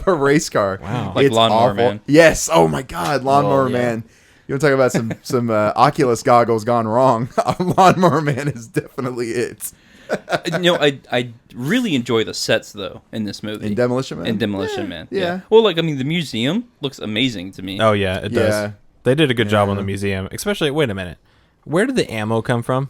a race car. Wow. Like It's Lawnmower awful. Man. Yes. Oh my God, Lawnmower yeah. Man. You want to talk about some Oculus goggles gone wrong? Lawnmower Man is definitely it. I really enjoy the sets though in this movie. In Demolition Man? In Demolition Man. Yeah. Well, like, I mean, the museum looks amazing to me. Oh yeah, it does. Yeah. They did a good job on the museum, especially. Wait a minute, where did the ammo come from?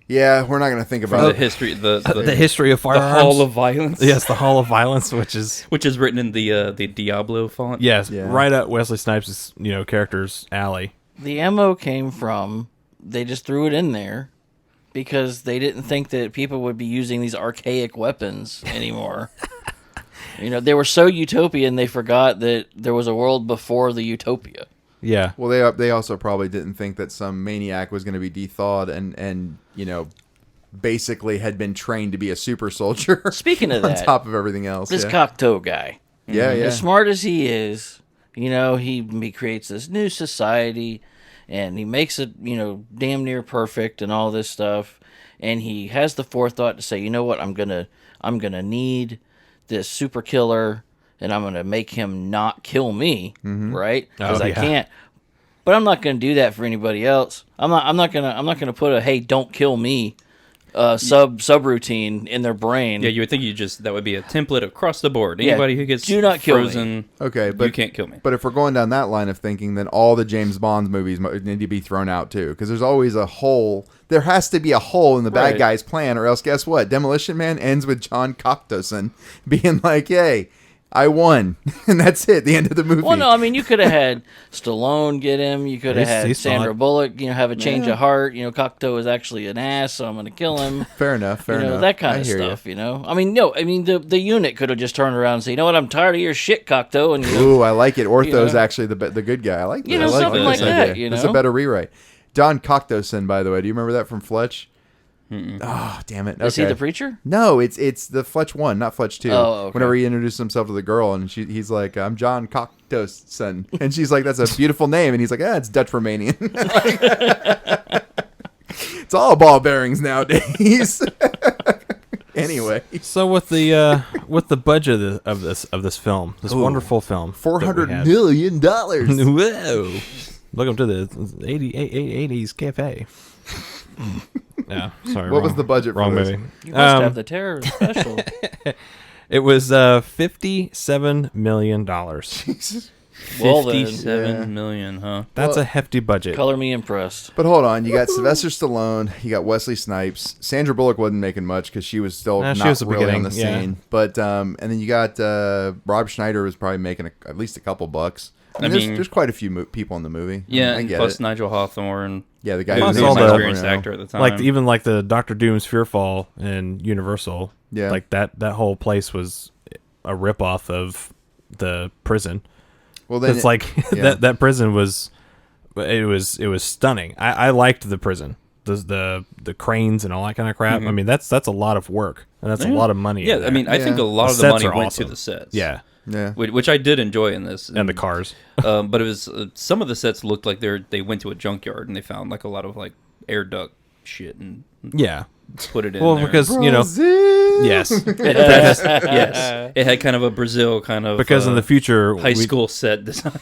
Yeah, we're not going to think From about the history, the history of the firearms. Hall of Violence. Yes, the Hall of Violence, which is written in the Diablo font. yes, Yeah. right up Wesley Snipes' character's alley. The ammo came from, they just threw it in there because they didn't think that people would be using these archaic weapons anymore. They were so utopian they forgot that there was a world before the utopia. Yeah. Well, they also probably didn't think that some maniac was going to be dethawed and basically had been trained to be a super soldier. Speaking of on that, top of everything else. this yeah. Cocteau guy, Yeah. as smart as he is, he creates this new society, and he makes it, damn near perfect and all this stuff, and he has the forethought to say, you know what, I'm gonna need this super killer, and I'm gonna make him not kill me, right? Because I can't. But I'm not gonna do that for anybody else. I'm not gonna put a hey, don't kill me subroutine in their brain. Yeah, you would think that would be a template across the board. Anybody who gets do not kill frozen, me. Okay, but you can't kill me. But if we're going down that line of thinking, then all the James Bond movies need to be thrown out too, because there's always a hole. There has to be a hole in the bad Right. guy's plan, or else guess what? Demolition Man ends with John Cocteau being like, "Hey, I won," and that's it. The end of the movie. Well, no, I mean, you could have had Stallone get him. You could have had he's Sandra smart. Bullock, have a change of heart. Cocteau is actually an ass, so I'm going to kill him. Fair enough. Fair enough. That kind I of hear ya. stuff, I mean, no, I mean, the unit could have just turned around and said, you know what, I'm tired of your shit, Cocteau. And, Ooh, I like it. Ortho's actually the good guy. I like that. I like something this like idea. that, That's a better rewrite. John Cocteau, by the way. Do you remember that from Fletch? Oh, damn it. Okay. Is he the preacher? No, it's the Fletch 1, not Fletch 2. Oh, okay. Whenever he introduced himself to the girl, and he's like, "I'm John Cocteau," and she's like, "That's a beautiful name," and he's like, "It's Dutch Romanian." It's all ball bearings nowadays. Anyway, So with the budget of this film, this wonderful film, $400 million. Whoa! Welcome to the 80s cafe. Yeah, sorry. What was the budget for wrong this? movie. You must have the terror special. It was $57 million. Well, then, $57 million, huh? That's a hefty budget. color me impressed. But hold on, you got Sylvester Stallone, you got Wesley Snipes. Sandra Bullock wasn't making much because she was still Nah, she not was the really on the beginning, yeah. scene. But and then you got Rob Schneider was probably making at least a couple bucks. I mean, there's quite a few people in the movie. Yeah, I and get plus it. Nigel Hawthorne. Yeah, the guy Plus who's all an the- experienced actor at the time. Like the Doctor Doom's Fearfall in Universal. Yeah. Like that whole place was a ripoff of the prison. Well, then It's like yeah. that prison was stunning. I liked the prison. The cranes and all that kind of crap. I mean, that's a lot of work and that's a lot of money. Yeah, in I mean, I think a lot The of the sets money are went awesome. to the sets. yeah, yeah. Which I did enjoy in this. and the cars. But it was some of the sets looked like they went to a junkyard and they found like a lot of like air duct shit and Yeah. put it in Well, there. because yes, yes, it had kind of a Brazil kind of because in the future high school set design.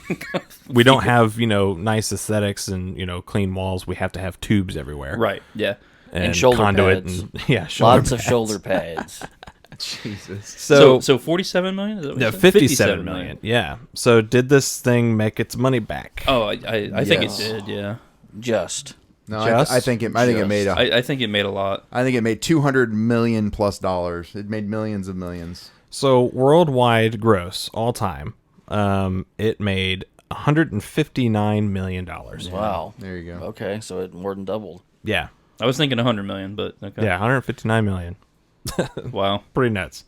we don't have nice aesthetics and clean walls. We have to have tubes everywhere, Right. Yeah. And, shoulder conduit pads. and shoulder Lots of pads. shoulder pads. Jesus. So, So 47 million? Is that what you yeah, said? 57 million. Yeah. So did this thing make its money back? Oh, I think it Yes. did. Yeah. Just. No, Just- I think it made I think it made a lot. I think it made $200 million plus dollars. It made millions of millions. So worldwide gross all time, it made $159 million. Wow. There you go. Okay, so it more than doubled. Yeah. I was thinking 100 million, but okay. Yeah, 159 million. Wow. Pretty nuts.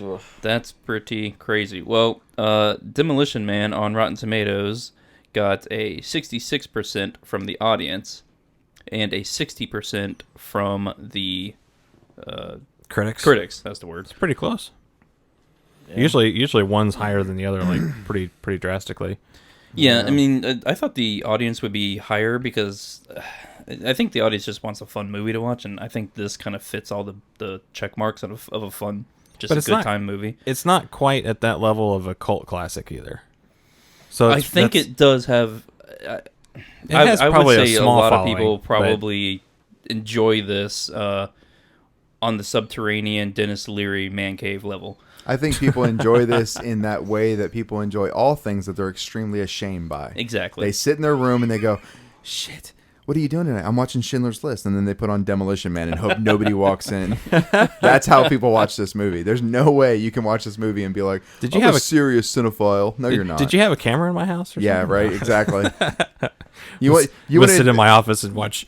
Ugh. That's pretty crazy. Well, Demolition Man on Rotten Tomatoes got a 66% from the audience and a 60% from the Critics. That's the word. Pretty close. Yeah. Usually one's higher than the other, like pretty drastically. Yeah, I mean, I thought the audience would be higher because I think the audience just wants a fun movie to watch, and I think this kind of fits all the check marks of a fun, just But a it's good not- time movie. It's not quite at that level of a cult classic either. So I think it does have. It has I probably would a say small a lot following, of people but- probably enjoy this on the subterranean Dennis Leary man cave level. I think people enjoy this in that way that people enjoy all things that they're extremely ashamed by. Exactly. They sit in their room and they go, shit, what are you doing tonight? I'm watching Schindler's List. And then they put on Demolition Man and hope nobody walks in. That's how people watch this movie. There's no way you can watch this movie and be like, Did you I'm have a serious cinephile. No, you're not. Did you have a camera in my house? Or Yeah, something? right. Exactly. You want would sit in my office and watch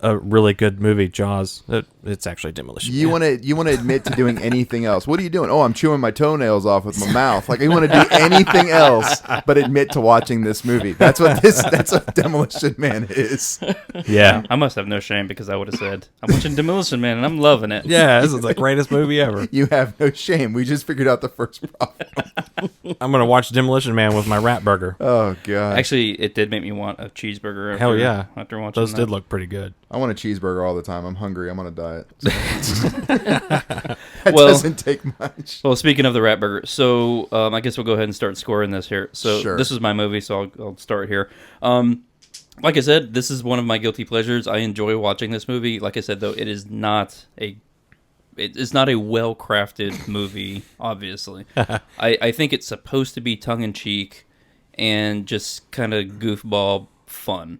a really good movie, Jaws. It's actually Demolition. You want to admit to doing anything else. What are you doing? Oh, I'm chewing my toenails off with my mouth. Like, you want to do anything else but admit to watching this movie. That's what Demolition Man is. Yeah. I must have no shame because I would have said, I'm watching Demolition Man and I'm loving it. Yeah, this is the greatest movie ever. You have no shame. We just figured out the first problem. I'm going to watch Demolition Man with my rat burger. Oh, God. Actually, it did make me want a cheeseburger. Hell yeah. After watching Those that. did look pretty good. I want a cheeseburger all the time. I'm hungry. I'm on a diet. So. That Well- doesn't take much. Well, speaking of the rat burger, so I guess we'll go ahead and start scoring this here. So Sure. This is my movie, so I'll start here. Like I said, this is one of my guilty pleasures. I enjoy watching this movie. Like I said, though, it is not a well-crafted movie, obviously. I think it's supposed to be tongue-in-cheek and just kind of goofball fun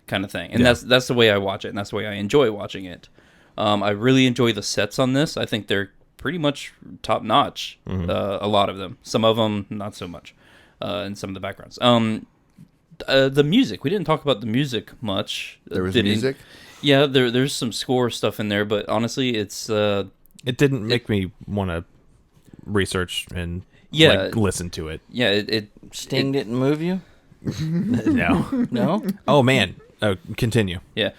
kind of thing. And that's the way I watch it, and that's the way I enjoy watching it. I really enjoy the sets on this. I think they're pretty much top-notch, a lot of them. Some of them, not so much, in some of the backgrounds. The music. We didn't talk about the music much. There was music? Yeah, there's some score stuff in there, but honestly, it's... It didn't make me want to research and listen to it. Yeah, it Sting didn't move you? No. No? Oh, man. Oh, continue. Yeah.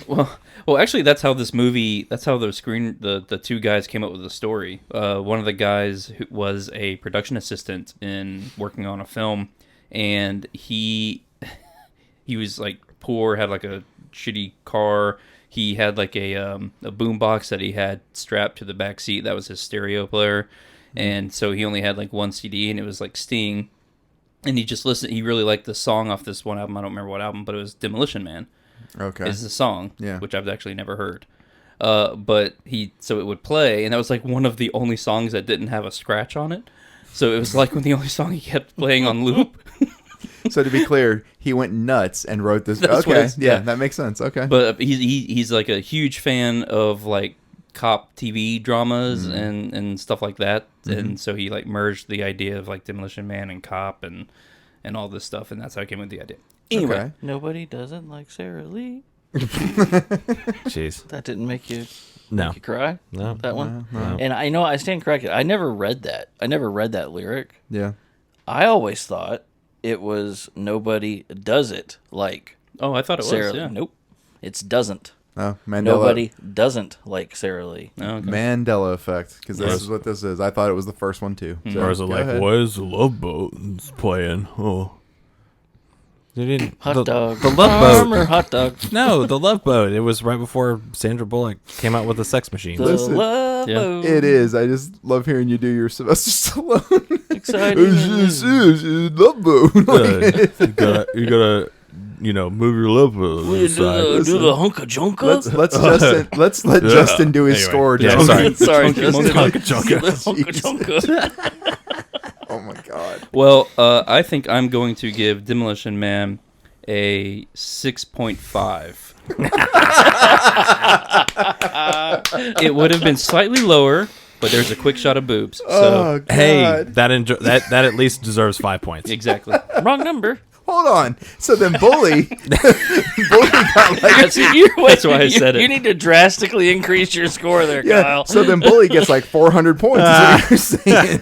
Well, actually, that's how this movie. That's how the two guys came up with the story. One of the guys who was a production assistant in working on a film, and he was like poor, had like a shitty car. He had like a boom box that he had strapped to the back seat. That was his stereo player, and so he only had like one CD, and it was like Sting. And he just listened. He really liked the song off this one album. I don't remember what album, but it was Demolition Man. Okay. Is the song, Yeah. which I've actually never heard. But so it would play, and that was like one of the only songs that didn't have a scratch on it. So it was like the only song he kept playing on loop. So to be clear, he went nuts and wrote this. That's what Okay, it's- yeah, yeah. that makes sense. Okay. But he's like a huge fan of like cop TV dramas and stuff like that, and so he like merged the idea of like Demolition Man and Cop and all this stuff, and that's how I came with the idea. Anyway, Okay. Nobody doesn't like Sarah Lee. Jeez. That didn't make you No. cry? No. That one? No. And I know I stand corrected. I never read that. I never read that lyric. Yeah. I always thought it was nobody does it like oh, I thought it Sarah was. Lee. Yeah. Nope. It's doesn't. Oh, Mandela. Nobody doesn't like Sarah Lee. Oh, okay. Mandela effect, because this Yes. is what this is. I thought it was the first one too. So, Or is it go like, ahead. why is the Love Boat playing? Oh. They didn't. Hot dog. The Love Boat. Farmer hot dog. No, the Love Boat. It was right before Sandra Bullock came out with the Sex Machine. The Listen, love yeah. boat. It is. I just love hearing you do your Sylvester Stallone. Exciting. Love boat. You gotta, move your love boat. We do the hunka junka. Let's let Justin do his Anyway. score. Yeah, Justin. Sorry, Chunky Justin. monkey. Hunka Jesus. junka. Oh my god. Well, I think I'm going to give Demolition Man a 6.5. It would have been slightly lower, but there's a quick shot of boobs. So Oh god. Hey, that at least deserves 5 points. exactly. Wrong number. Hold on. So then Bully got like That's why I said it. You need to drastically increase your score there, yeah. Kyle. So then Bully gets like 400 points. Is what you're saying.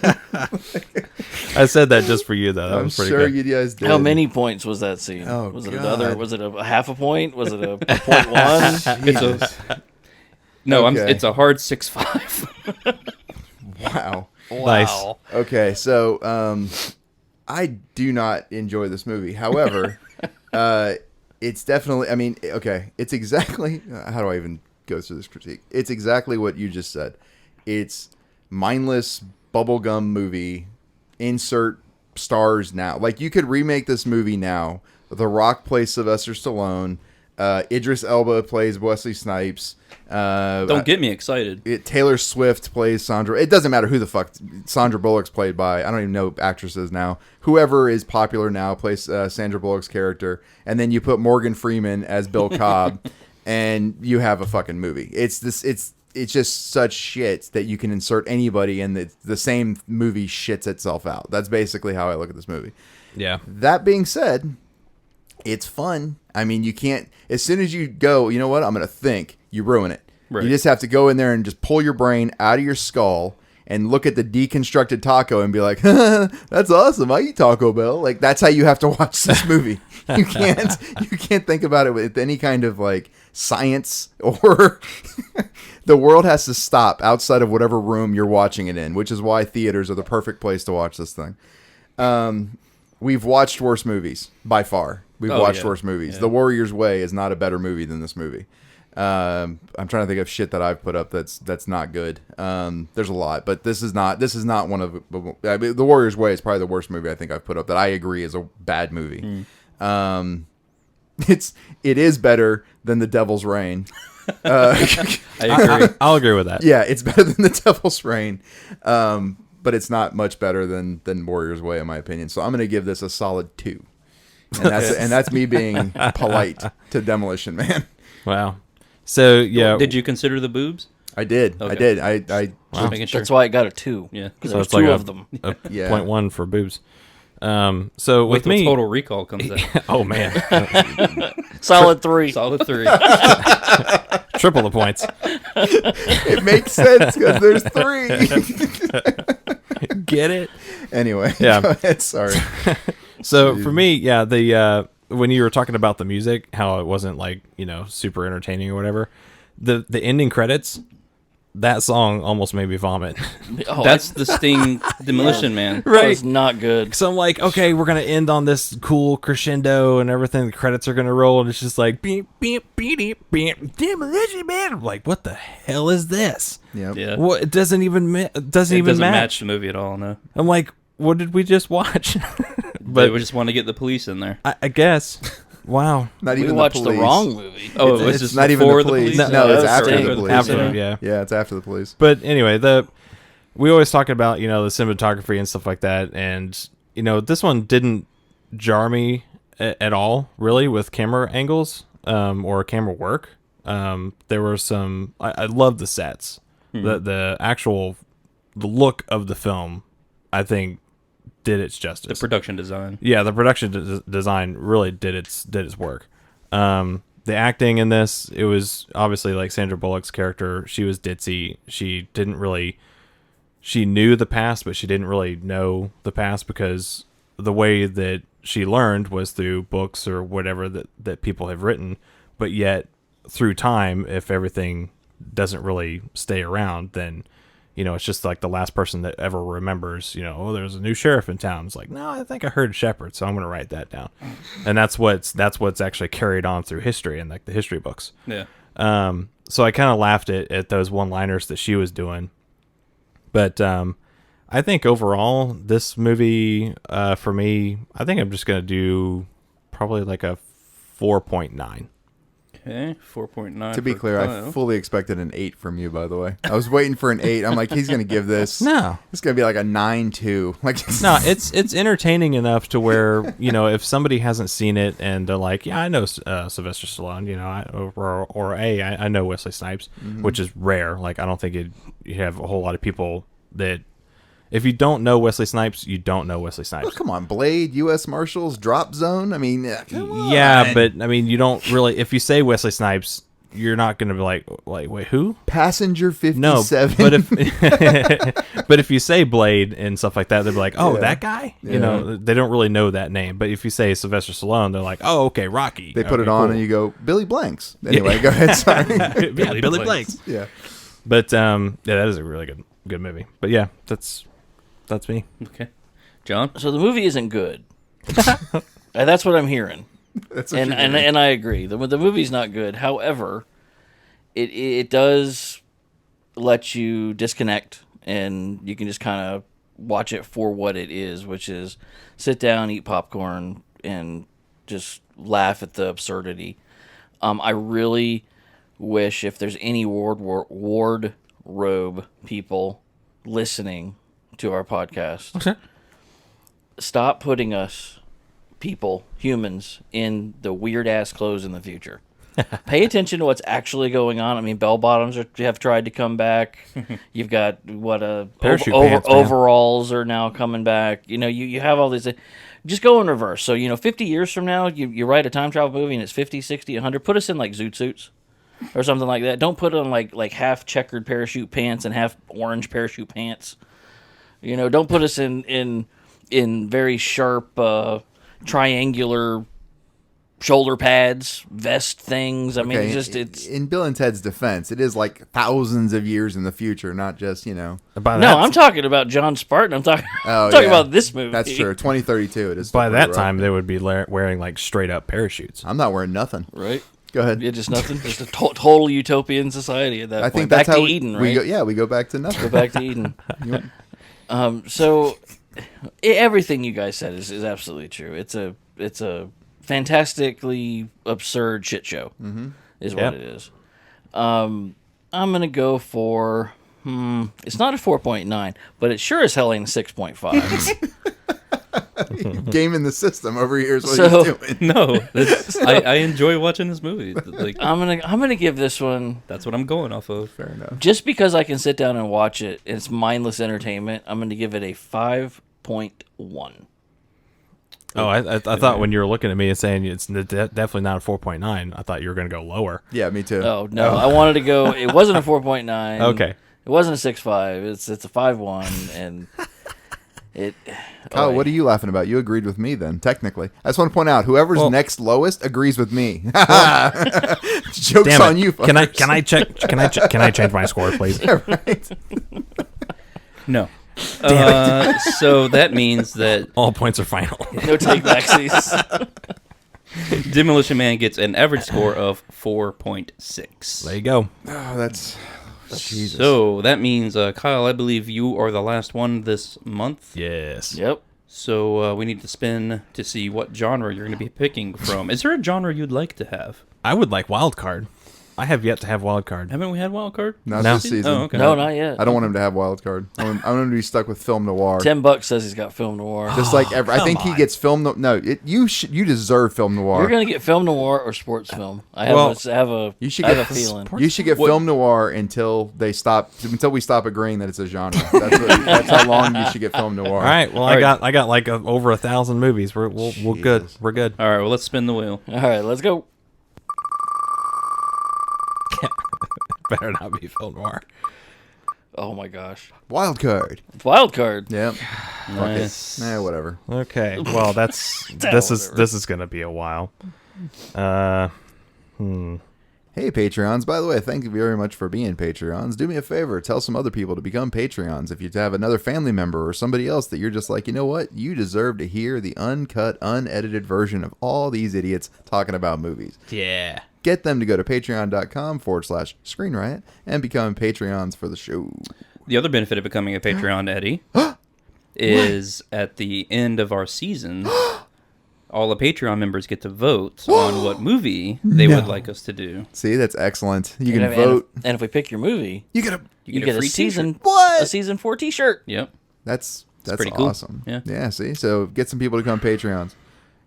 I said that just for you, though. That I'm was pretty sure good. you guys did. How many points was that scene? Oh, was it God. another? Was it a half a point? Was it a 0.1? Jesus. No, Okay. it's a hard 6.5. Wow. Nice. Okay, so I do not enjoy this movie. However, it's definitely. I mean, okay, it's exactly. How do I even go through this critique? It's exactly what you just said. It's mindless bubblegum movie. Insert stars now. Like you could remake this movie now. The Rock plays Sylvester Stallone. Idris Elba plays Wesley Snipes. Don't get me excited. Taylor Swift plays Sandra. It doesn't matter who the fuck Sandra Bullock's played by. I don't even know actresses now. Whoever is popular now plays Sandra Bullock's character, and then you put Morgan Freeman as Bill Cobb, and you have a fucking movie. It's just such shit that you can insert anybody, and the same movie shits itself out. That's basically how I look at this movie. Yeah. That being said, it's fun. I mean, you can't, as soon as you go, you know what, I'm going to think, you ruin it. Right. You just have to go in there and just pull your brain out of your skull and look at the deconstructed taco and be like, that's awesome. I eat Taco Bell. Like, that's how you have to watch this movie. You can't think about it with any kind of like science or the world has to stop outside of whatever room you're watching it in, which is why theaters are the perfect place to watch this thing. We've watched worse movies by far. We've watched worse movies. Yeah. The Warrior's Way is not a better movie than this movie. I'm trying to think of shit that I've put up that's not good. There's a lot, but this is not one of. I mean, The Warrior's Way is probably the worst movie I think I've put up that I agree is a bad movie. It is better than The Devil's Reign. I agree. I'll agree with that. Yeah, it's better than The Devil's Reign. But it's not much better than Warrior's Way, in my opinion. So I'm going to give this a solid 2. And that's me being polite to Demolition Man. Wow. So, yeah. Did you consider the boobs? I did. Okay. I did. I Just making sure. That's why I got a 2. Yeah. Because So there's it's like 2 a- of them. a Yeah. 0.1 for boobs. So Wait with till me, Total Recall comes out. oh man, Solid 3. Solid 3. triple the points. it makes sense because there's 3. Get it? Anyway, Yeah. go ahead. Sorry. So for me, yeah, the when you were talking about the music, how it wasn't like super entertaining or whatever, the ending credits, that song almost made me vomit. Oh, That's the Sting Demolition Man. that was not good. So I'm like, okay, we're gonna end on this cool crescendo and everything. The credits are gonna roll, and it's just like beep beep beep beep Demolition Man. I'm like, what the hell is this? Yep. Yeah. What? It doesn't even It doesn't match. match the movie at all, no. I'm like, what did we just watch? But we just want to get the police in there. I guess. Wow. Not We even watched the the police. wrong movie. Oh, It's it was just not even before the police. police? No, it's that's after Sting. the police. After, yeah. Yeah, it's after the police. But anyway, we always talk about the cinematography and stuff like that, and this one didn't jar me at all, really, with camera angles or camera work. There were some. I love the sets, the actual the look of the film. I think did its justice. The production design. Yeah, the production design really did its work. The acting in this, it was obviously like Sandra Bullock's character. She was ditzy. She knew the past, but she didn't really know the past because the way that she learned was through books or whatever that people have written. But yet, through time, if everything doesn't really stay around, then it's just like the last person that ever remembers, there's a new sheriff in town. It's like, no, I think I heard Shepherd, so I'm going to write that down. And that's what's actually carried on through history and like the history books. Yeah. So I kind of laughed at those one-liners that she was doing. But I think overall, this movie, for me, I think I'm just going to do probably like a 4.9. Okay, 4.9. To be for clear, I Kyle. fully expected an 8 from you, by the way. I was waiting for an 8. I'm like, he's going to give this. No. It's going to be like a 9.2. Like, No, it's entertaining enough to where, if somebody hasn't seen it and they're like, yeah, I know Sylvester Stallone, I know Wesley Snipes, which is rare. Like, I don't think you have a whole lot of people that, if you don't know Wesley Snipes, you don't know Wesley Snipes. oh, come on, Blade, U.S. Marshals, Drop Zone. I mean, come on. Yeah, but I mean, you don't really. If you say Wesley Snipes, you're not going to be like, wait, who? Passenger No, 57. but if you say Blade and stuff like that, they'll be like, oh, Yeah. that guy. Yeah. They don't really know that name. But if you say Sylvester Stallone, they're like, oh, okay, Rocky. They put Okay, it on cool. and you go, Billy Blanks. Anyway, go ahead. Sorry. Yeah, Billy Billy Blanks. Blanks. Yeah. But yeah, that is a really good movie. But yeah, that's me. Okay. John? So the movie isn't good. And that's what I'm hearing. That's what And you're doing. and I agree. The movie's not good. However, it does let you disconnect, and you can just kind of watch it for what it is, which is sit down, eat popcorn, and just laugh at the absurdity. I really wish if there's any wardrobe people listening to our podcast, Okay. stop putting us, humans, in the weird-ass clothes in the future. Pay attention to what's actually going on. I mean, bell bottoms have tried to come back. You've got Parachute pants, man. overalls are now coming back. You have all these. Just go in reverse. So 50 years from now, you write a time travel movie and it's 50, 60, 100. Put us in like zoot suits or something like that. Don't put on like half checkered parachute pants and half orange parachute pants. Don't put us in very sharp triangular shoulder pads, vest things. I mean, it's in Bill and Ted's defense, it is like thousands of years in the future, not just I'm talking about John Spartan. I'm talking about this movie. That's true. 2032. It is. By that time, they would be wearing like straight up parachutes. I'm not wearing nothing. Right. Go ahead. Yeah, just nothing. Just a total utopian society at that point. I think back that's to how Eden, right? We go back to nothing. Go back to Eden. So everything you guys said is absolutely true. It's a fantastically absurd shit show, is what it is. I'm gonna go for it's not a 4.9, but it sure as hell ain't a 6.5. Gaming the system over here is what he's doing. No, I enjoy watching this movie. Like, I'm gonna give this one. that's what I'm going off of. Fair enough. Just because I can sit down and watch it, it's mindless entertainment. I'm gonna give it a 5.1. Oh, I thought when you were looking at me and saying it's definitely not a 4.9, I thought you were going to go lower. Yeah, me too. Oh no, I wanted to go. It wasn't a 4.9. Okay. It wasn't a 6.5. It's a 5.1, and it. Kyle, what are you laughing about? You agreed with me then, technically. I just want to point out, whoever's next lowest agrees with me. Joke's Damn it. on you, fuckers. Can I change my score, please? Yeah, right. No. So that means that All points are final. No take backsies. Demolition Man gets an average score of 4.6. There you go. Oh, that's Jesus. So that means, Kyle, I believe you are the last one this month. Yes. Yep. So we need to spin to see what genre you're going to be picking from. Is there a genre you'd like to have? I would like wild card. I have yet to have wild card. Haven't we had Wild Card? Not No. this season. Oh, okay. No, not yet. I don't want him to have wild card. I want him to be stuck with film noir. $10 says he's got film noir. Just like I think he gets film. You deserve film noir. You're gonna get film noir or sports film. I have a You should I get have a feeling. You should get film noir until we stop agreeing that it's a genre. That's how long you should get film noir. All right. Well, I got like over 1,000 movies. We're good. We're good. All right, well, let's spin the wheel. All right, let's go. Better not be film noir. Oh my gosh, Wild card. it's wild card. Yep. Nice. Whatever. Okay. Well, this is gonna be a while. Hey, Patreons. By the way, thank you very much for being Patreons. Do me a favor. Tell some other people to become Patreons. If you have another family member or somebody else that you're just like, you know what? You deserve to hear the uncut, unedited version of all these idiots talking about movies. Yeah. Get them to go to patreon.com/Screen Riot and become Patreons for the show. The other benefit of becoming a Patreon, Eddie, is at the end of our season, all the Patreon members get to vote on what movie they would like us to do. See, that's excellent. You can And vote. and if we pick your movie, You get a. you get a free season t-shirt. a season 4 T-shirt. Yep. That's pretty cool. awesome. Yeah. See, so get some people to become Patreons.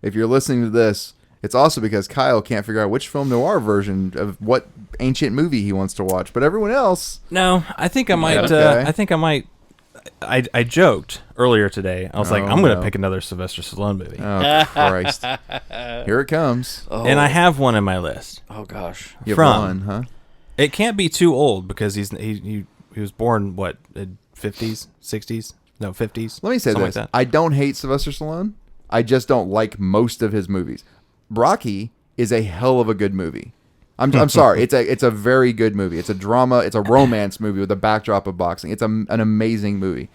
If you're listening to this, it's also because Kyle can't figure out which film noir version of what ancient movie he wants to watch, but everyone else. No, I think I might. Okay. I think I might. I joked earlier today. I was like, I'm going to no. pick another Sylvester Stallone movie, Oh Christ! Here it comes. Oh, and I have one in my list. oh gosh. You have From- one, huh? It can't be too old because he was born what 50s, 60s, no 50s. Let me say something this: like that. I don't hate Sylvester Stallone. I just don't like most of his movies. Brocky is a hell of a good movie. I'm sorry. It's a very good movie. It's a drama. It's a romance movie with a backdrop of boxing. It's an amazing movie.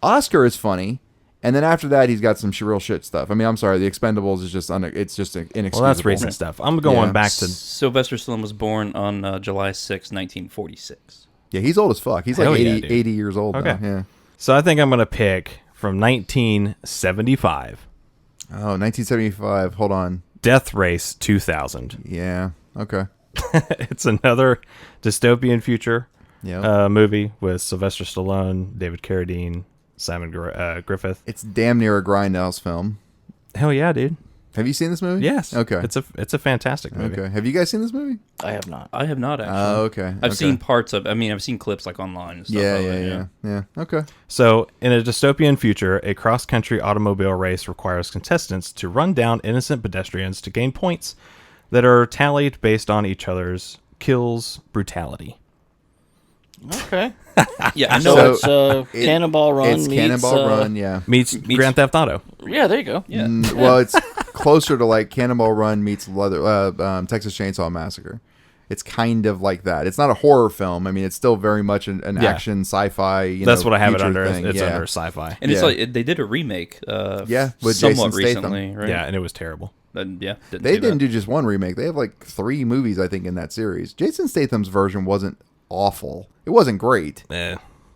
Oscar is funny, and then after that, he's got some real shit stuff. I mean, I'm sorry. The Expendables is just inexcusable. Well, that's recent stuff. I'm going Yeah. back to. Sylvester Stallone was born on July 6, 1946. Yeah, he's old as fuck. He's like Hell 80, yeah, dude. 80 years old Okay. now. Yeah. So I think I'm going to pick from 1975, Oh, 1975. Hold on. Death Race 2000. Yeah. Okay. It's another dystopian future Yeah. movie with Sylvester Stallone, David Carradine, Simon Griffith. It's damn near a Grindhouse film. Hell yeah, dude. Have you seen this movie? Yes. Okay. It's a fantastic movie. Okay. Have you guys seen this movie? I have not. I have not actually. Oh, okay. I've seen parts of. I mean, I've seen clips like online and stuff. Yeah. Okay. So, in a dystopian future, a cross-country automobile race requires contestants to run down innocent pedestrians to gain points that are tallied based on each other's kills brutality. Okay. Yeah, I know. So it's Cannonball Run. It's Cannonball Run. Yeah. Meets Grand Theft Auto. Yeah, there you go. Yeah. Well, it's closer to like Cannonball Run meets Texas Chainsaw Massacre. It's kind of like that. It's not a horror film. I mean, it's still very much an action sci-fi. That's what I have it future under. thing. It's under sci-fi. And it's like they did a remake. with somewhat Jason Statham. recently, right? Yeah, and it was terrible. Yeah. They didn't do just one remake. They have like 3 movies, I think, in that series. Jason Statham's version wasn't awful. It wasn't great.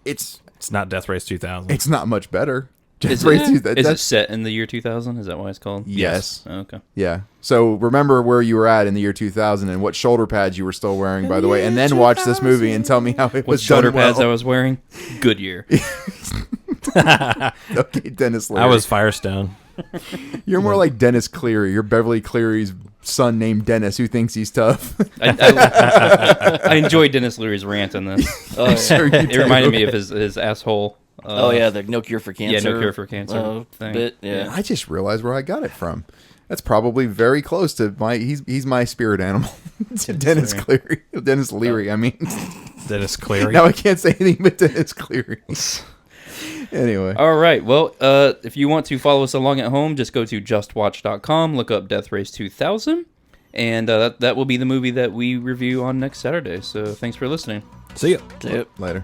It's not Death Race 2000. It's not much better. Is it set in the year 2000? Is that why it's called? Yes. Oh, okay. Yeah. So remember where you were at in the year 2000 and what shoulder pads you were still wearing, by the way, and then watch this movie and tell me how it What was shoulder done well. pads I was wearing? Goodyear. Okay, Dennis Leary. I was Firestone. You're more like Dennis Cleary. You're Beverly Cleary's son named Dennis who thinks he's tough. I enjoyed Dennis Leary's rant on this. It reminded me of his asshole. The No Cure for Cancer. Yeah, No Cure for Cancer thing. Bit, yeah. I just realized where I got it from. That's probably very close to my. He's my spirit animal. Dennis Cleary. Dennis Leary. I mean, Dennis Cleary. now I can't say anything but Dennis Cleary. Anyway. All right. Well, if you want to follow us along at home, just go to justwatch.com, look up Death Race 2000, and that will be the movie that we review on next Saturday. So thanks for listening. See ya. Later.